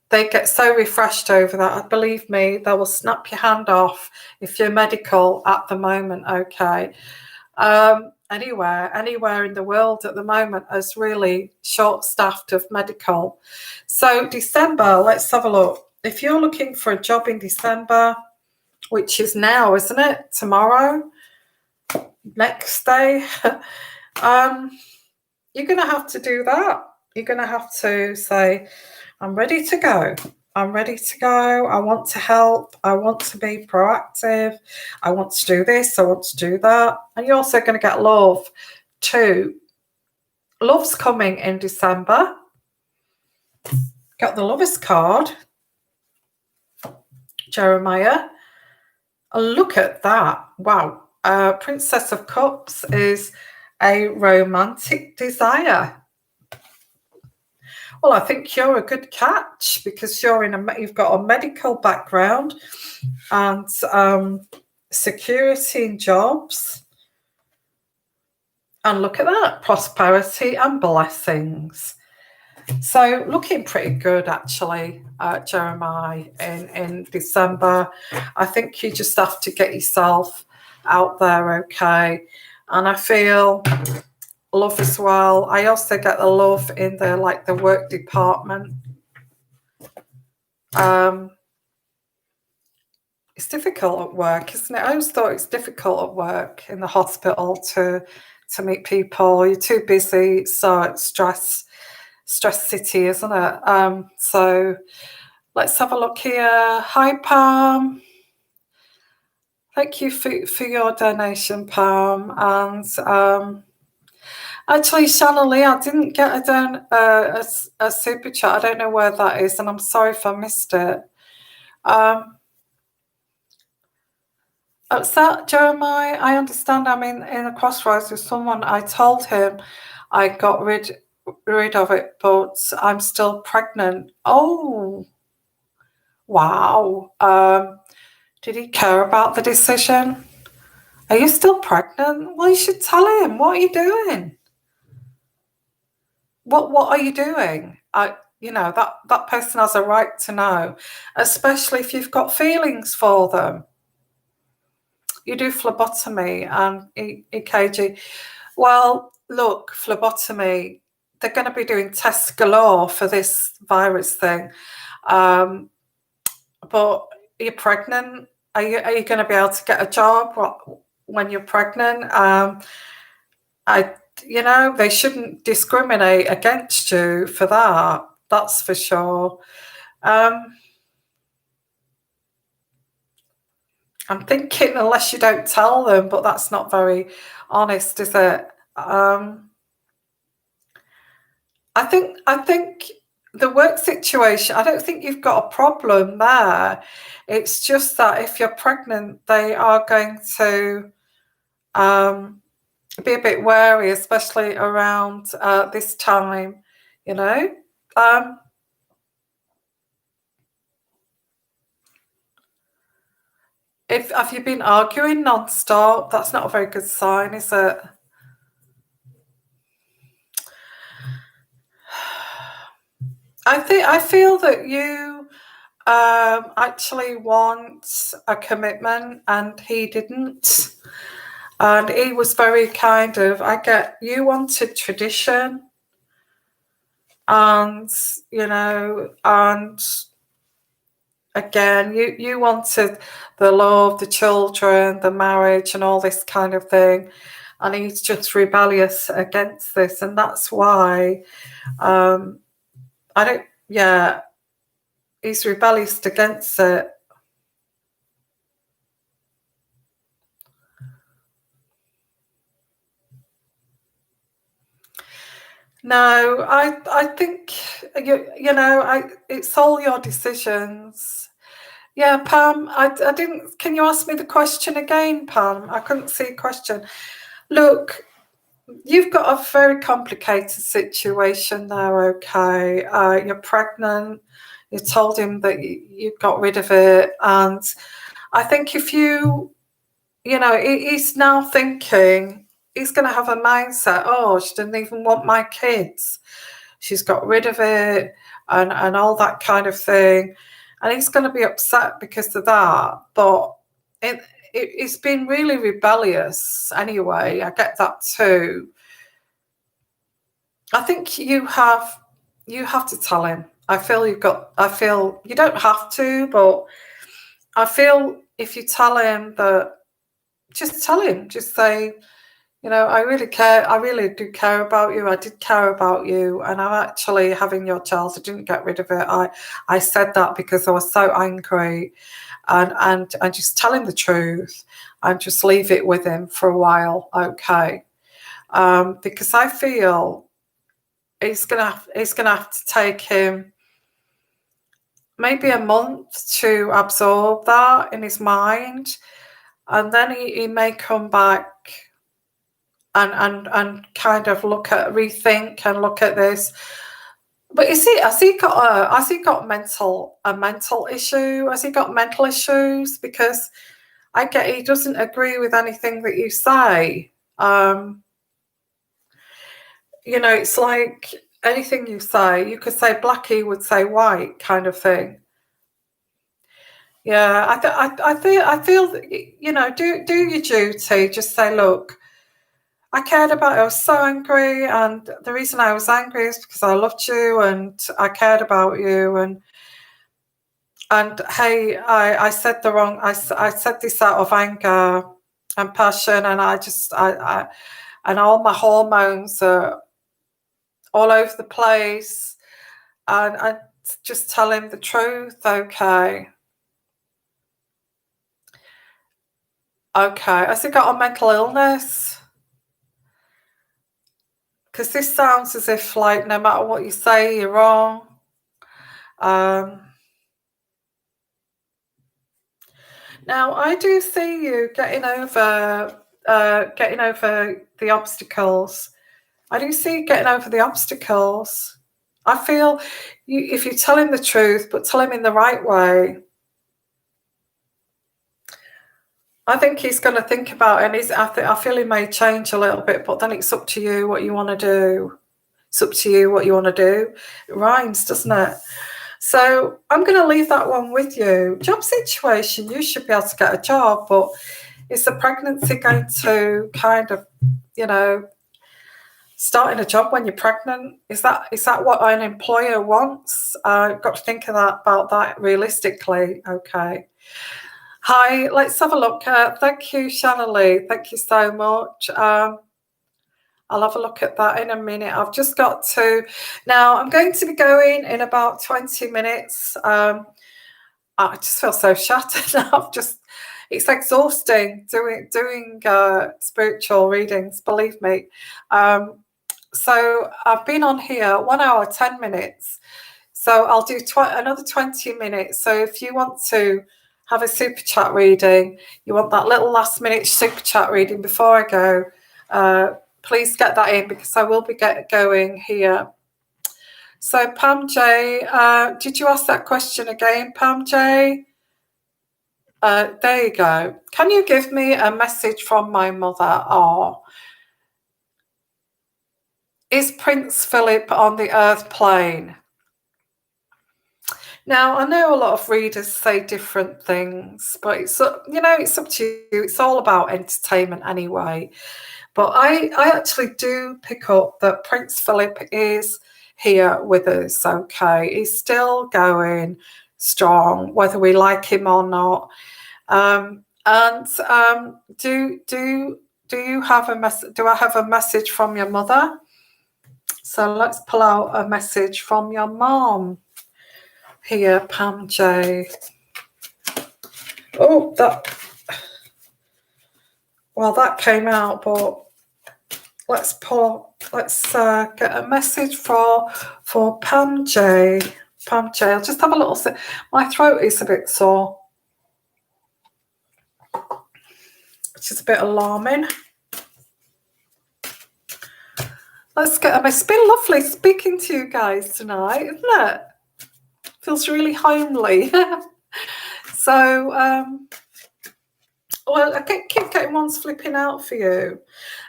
A: They get so refreshed over that. And believe me, they will snap your hand off if you're medical at the moment, okay? Anywhere in the world at the moment is really short-staffed of medical. So December, let's have a look. If you're looking for a job in December, which is now, isn't it? Tomorrow? Next day? You're going to have to do that. You're going to have to say, I'm ready to go. I'm ready to go. I want to help. I want to be proactive. I want to do this. I want to do that. And you're also going to get love too. Love's coming in December. Got the Lover's card. Jeremiah. Look at that. Wow. Princess of Cups is a romantic desire. Well, I think you're a good catch because you've got a medical background and security in jobs. And look at that, prosperity and blessings. So looking pretty good, actually, Jeremiah, in December. I think you just have to get yourself out there, okay? And I feel love as well. I also get the love in the work department. It's difficult at work, isn't it? I always thought it's difficult at work in the hospital to meet people. You're too busy, so it's stress city, isn't it? So let's have a look here. Hi, Pam. Thank you for your donation, Pam. And actually, Shannon Lee, I didn't get a super chat. I don't know where that is, and I'm sorry if I missed it. So, Jeremiah, I understand I'm in a crossroads with someone. I told him I got rid of it, but I'm still pregnant. Oh, wow. Did he care about the decision? Are you still pregnant? Well, you should tell him. What are you doing? What are you doing? That person has a right to know, especially if you've got feelings for them. You do phlebotomy and EKG. Well, look, phlebotomy, they're going to be doing tests galore for this virus thing. But you're pregnant. Are you going to be able to get a job when you're pregnant? They shouldn't discriminate against you for that. That's for sure. I'm thinking unless you don't tell them, but that's not very honest, is it? I think the work situation, I don't think you've got a problem there. It's just that if you're pregnant, they are going to be a bit wary, especially around this time, Have you been arguing non-stop? That's not a very good sign, is it? I feel that you actually want a commitment, and he didn't. And he was very you wanted tradition, and and again, you wanted the love, the children, the marriage, and all this kind of thing. And he's just rebellious against this, and that's why he's rebellious against it. No, I think it's all your decisions. Yeah, Pam, I didn't. Can you ask me the question again, Pam? I couldn't see a question. Look, you've got a very complicated situation there, okay? You're pregnant. You told him that you got rid of it. And I think if he's now thinking, he's going to have a mindset, oh, she didn't even want my kids. She's got rid of it and all that kind of thing. And he's going to be upset because of that. But it's been really rebellious anyway. I get that too. I think you have to tell him. I feel you don't have to, but I feel if you tell him that, just tell him, just say, I really care. I really do care about you. I did care about you. And I'm actually having your child. I didn't get rid of it. I said that because I was so angry. And just tell him the truth and just leave it with him for a while. Okay. Because I feel it's gonna have to take him maybe a month to absorb that in his mind. And then he may come back and kind of rethink and look at this. But has he got a mental issue? Has he got mental issues? Because I get he doesn't agree with anything that you say. It's like anything you say, you could say black, he would say white, kind of thing. Yeah, I feel that, do your duty. Just say, look, I cared about it. I was so angry, and the reason I was angry is because I loved you and I cared about you. And hey, I said the wrong. I said this out of anger and passion, and I and all my hormones are all over the place. And I just tell him the truth. Okay. Has he got a mental illness? Because this sounds as if, like, no matter what you say, you're wrong. Now, I do see you getting over the obstacles. I do see you getting over the obstacles. I feel if you tell him the truth, but tell him in the right way, I think he's going to think about it. And I feel he may change a little bit, but then it's up to you what you want to do. It's up to you what you want to do. It rhymes, doesn't it? So I'm going to leave that one with you. Job situation, you should be able to get a job, but is the pregnancy going to kind of, starting a job when you're pregnant? Is that what an employer wants? I've got to think about that realistically. Okay. Hi, let's have a look. Thank you, Shanalee. Thank you so much. I'll have a look at that in a minute. I've just got to... Now, I'm going to be going in about 20 minutes. I just feel so shattered now. It's exhausting doing spiritual readings, believe me. So I've been on here 1 hour, 10 minutes. So I'll do another 20 minutes. So if you want to have a super chat reading, you want that little last minute super chat reading before I go, please get that in because I will be going here. So Pam J, did you ask that question again, Pam J? There you go. Can you give me a message from my mother? Or is Prince Philip on the earth plane? Now, I know a lot of readers say different things, but it's up to you. It's all about entertainment anyway. But I actually do pick up that Prince Philip is here with us, okay? He's still going strong, whether we like him or not. Do you have a message? Do I have a message from your mother? So let's pull out a message from your mom. Here, Pam J. Oh, that came out, but let's get a message for Pam J. Pam J. I'll just have a little sip. My throat is a bit sore. which is a bit alarming. Let's get them. It's been lovely speaking to you guys tonight, isn't it? Feels really homely. So, well, I keep getting ones flipping out for you.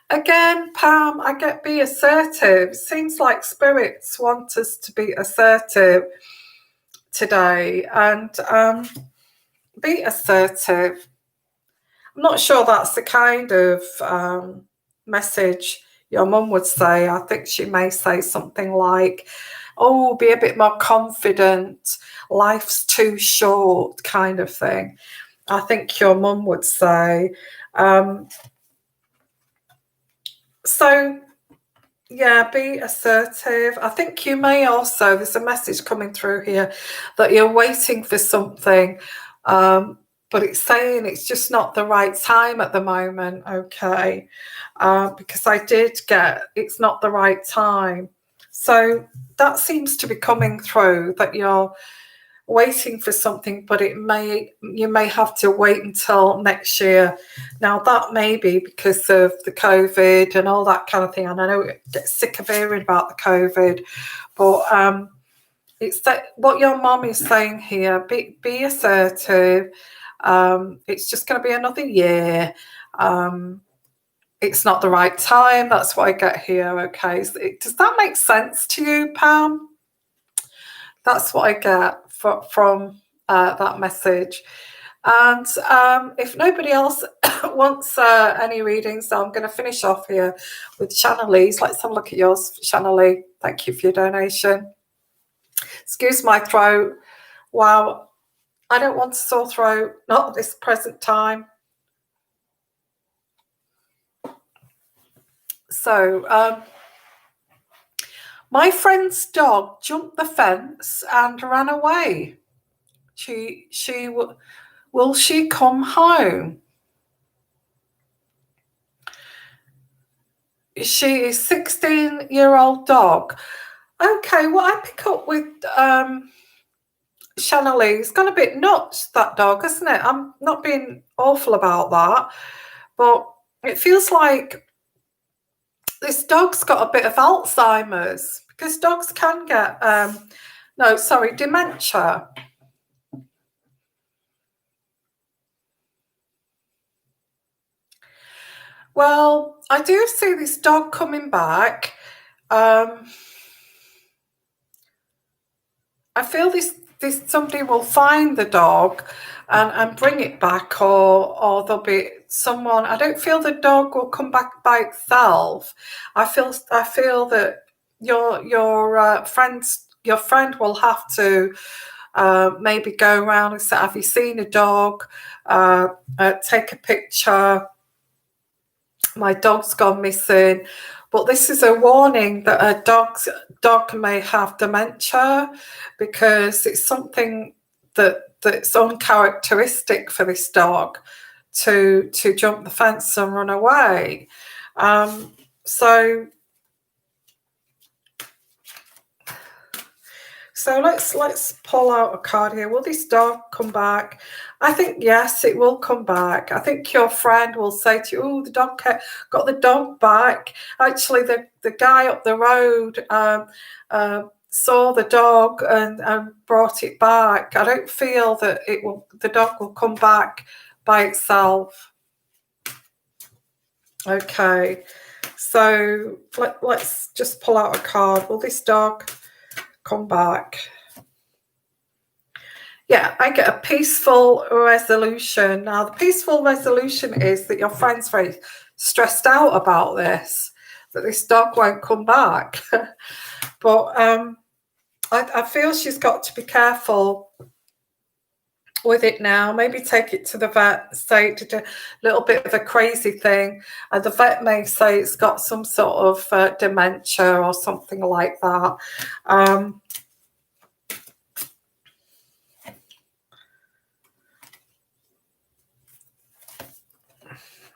A: Again, Pam, I get be assertive. Seems like spirits want us to be assertive today, and be assertive. I'm not sure that's the kind of message your mum would say. I think she may say something like, oh, be a bit more confident, life's too short, kind of thing. I think your mum would say. So, yeah, be assertive. I think you may also, there's a message coming through here that you're waiting for something, but it's saying it's just not the right time at the moment, okay? Because I did get it's not the right time. So that seems to be coming through, that you're waiting for something, but you may have to wait until next year. Now that may be because of the COVID and all that kind of thing, and I know I get sick of hearing about the COVID, but it's that what your mom is saying here. Be assertive. It's just going to be another year. It's not the right time. That's what I get here. Okay, so does that make sense to you, Pam? That's what I get from that message. And if nobody else wants any readings, so I'm going to finish off here with Shannelise. Let's have a look at yours, Shannelise. Thank you for your donation. Excuse my throat. Wow, I don't want a sore throat, not at this present time. So, my friend's dog jumped the fence and ran away. Will she come home? She is 16-year-old dog. Okay, what I pick up with Shannelise, it's gone a bit nuts, that dog, isn't it? I'm not being awful about that, but it feels like this dog's got a bit of Alzheimer's, because dogs can get, dementia. Well, I do see this dog coming back. I feel this somebody will find the dog and bring it back, or there'll be someone. I don't feel the dog will come back by itself. I feel that your friend will have to maybe go around and say, have you seen a dog? Take a picture. My dog's gone missing. But this is a warning that a dog may have dementia, because it's something that's uncharacteristic for this dog to jump the fence and run away. So let's pull out a card here. Will this dog come back? I think yes, it will come back. I think your friend will say to you, "Oh, the dog got the dog back." Actually, the guy up the road saw the dog and brought it back. I don't feel that the dog will come back by itself. Okay, so let's just pull out a card. Will this dog come back? Yeah, I get a peaceful resolution. Now, the peaceful resolution is that your friend's very stressed out about this, that this dog won't come back. But I feel she's got to be careful with it now. Maybe take it to the vet, say it did a little bit of a crazy thing, and the vet may say it's got some sort of dementia or something like that.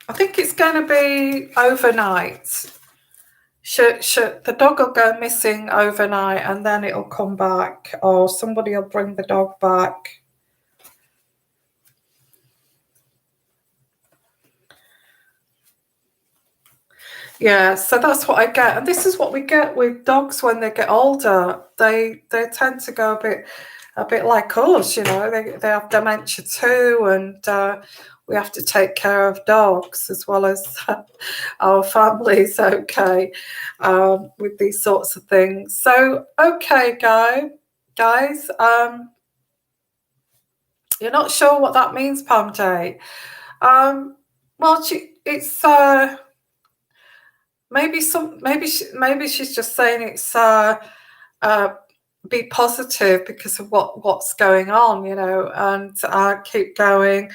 A: I think it's going to be overnight. The dog will go missing overnight, and then it'll come back, or somebody will bring the dog back. Yeah, so that's what I get, and this is what we get with dogs when they get older. They tend to go a bit like us, you know. They have dementia too, and we have to take care of dogs as well as our families. Okay, with these sorts of things. So okay, guys, you're not sure what that means, Pam J. Well, it's maybe she's just saying it's be positive because of what's going on, you know, and keep going,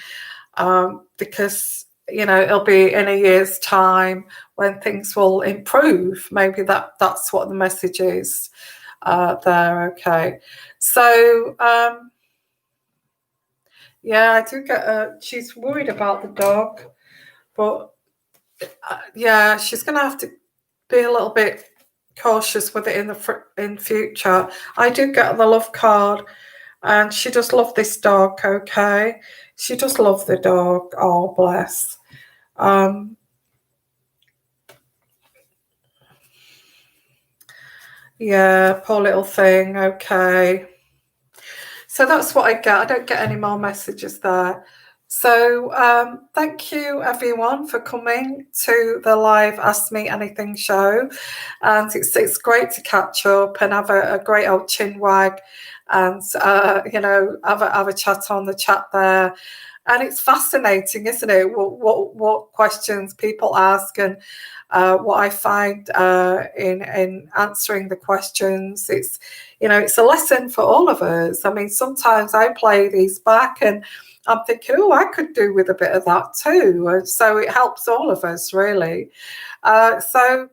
A: because you know it'll be in a year's time when things will improve. Maybe that's what the message is there. Okay, so yeah, I do get. She's worried about the dog, but yeah, she's going to have to be a little bit cautious with it in future. I do get the love card, and she does love this dog. Okay, she does love the dog. Oh, bless. Yeah, poor little thing. Okay, so that's what I get. I don't get any more messages there. So thank you everyone for coming to the live Ask Me Anything show, and it's great to catch up and have a great old chin wag, and you know, have a chat on the chat there. And it's fascinating, isn't it? What questions people ask, and what I find in answering the questions. It's, you know, it's a lesson for all of us. I mean, sometimes I play these back and I'm thinking, oh, I could do with a bit of that too. So it helps all of us, really. So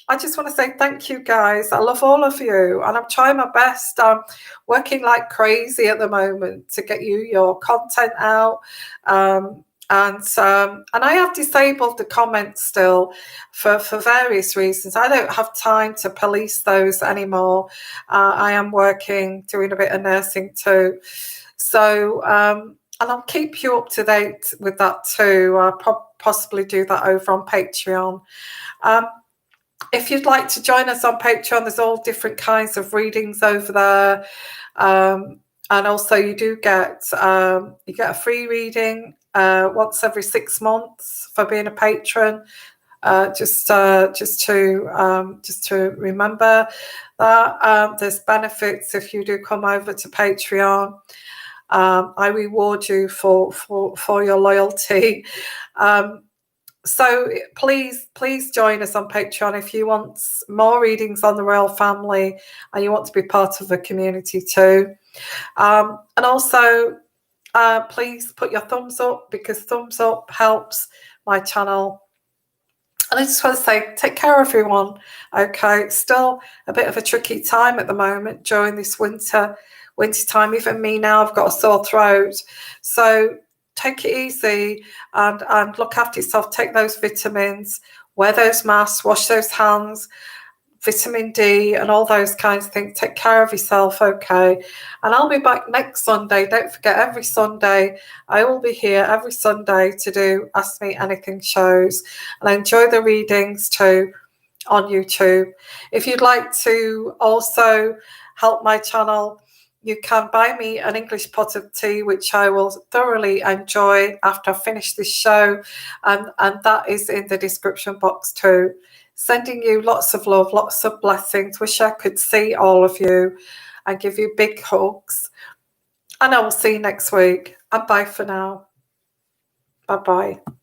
A: I just want to say thank you, guys. I love all of you, and I'm trying my best. I'm working like crazy at the moment to get you your content out. And I have disabled the comments still for various reasons. I don't have time to police those anymore. I am working, doing a bit of nursing too. So, and I'll keep you up to date with that too. I'll possibly do that over on Patreon. If you'd like to join us on Patreon, there's all different kinds of readings over there. And also you do get a free reading once every 6 months for being a patron. Just to remember that there's benefits if you do come over to Patreon. I reward you for your loyalty. So please join us on Patreon if you want more readings on the royal family and you want to be part of the community too. And also, please put your thumbs up, because thumbs up helps my channel. And I just want to say, take care, everyone. Okay, it's still a bit of a tricky time at the moment during this winter time. Even me now, I've got a sore throat. So take it easy and look after yourself. Take those vitamins, wear those masks, wash those hands, vitamin D and all those kinds of things. Take care of yourself, okay? And I'll be back next Sunday. Don't forget, every Sunday I will be here every Sunday to do Ask Me Anything shows. And I enjoy the readings too on YouTube. If you'd like to also help my channel, you can buy me an English pot of tea, which I will thoroughly enjoy after I finish this show. And that is in the description box too. Sending you lots of love, lots of blessings. Wish I could see all of you and give you big hugs. And I will see you next week. And bye for now. Bye-bye.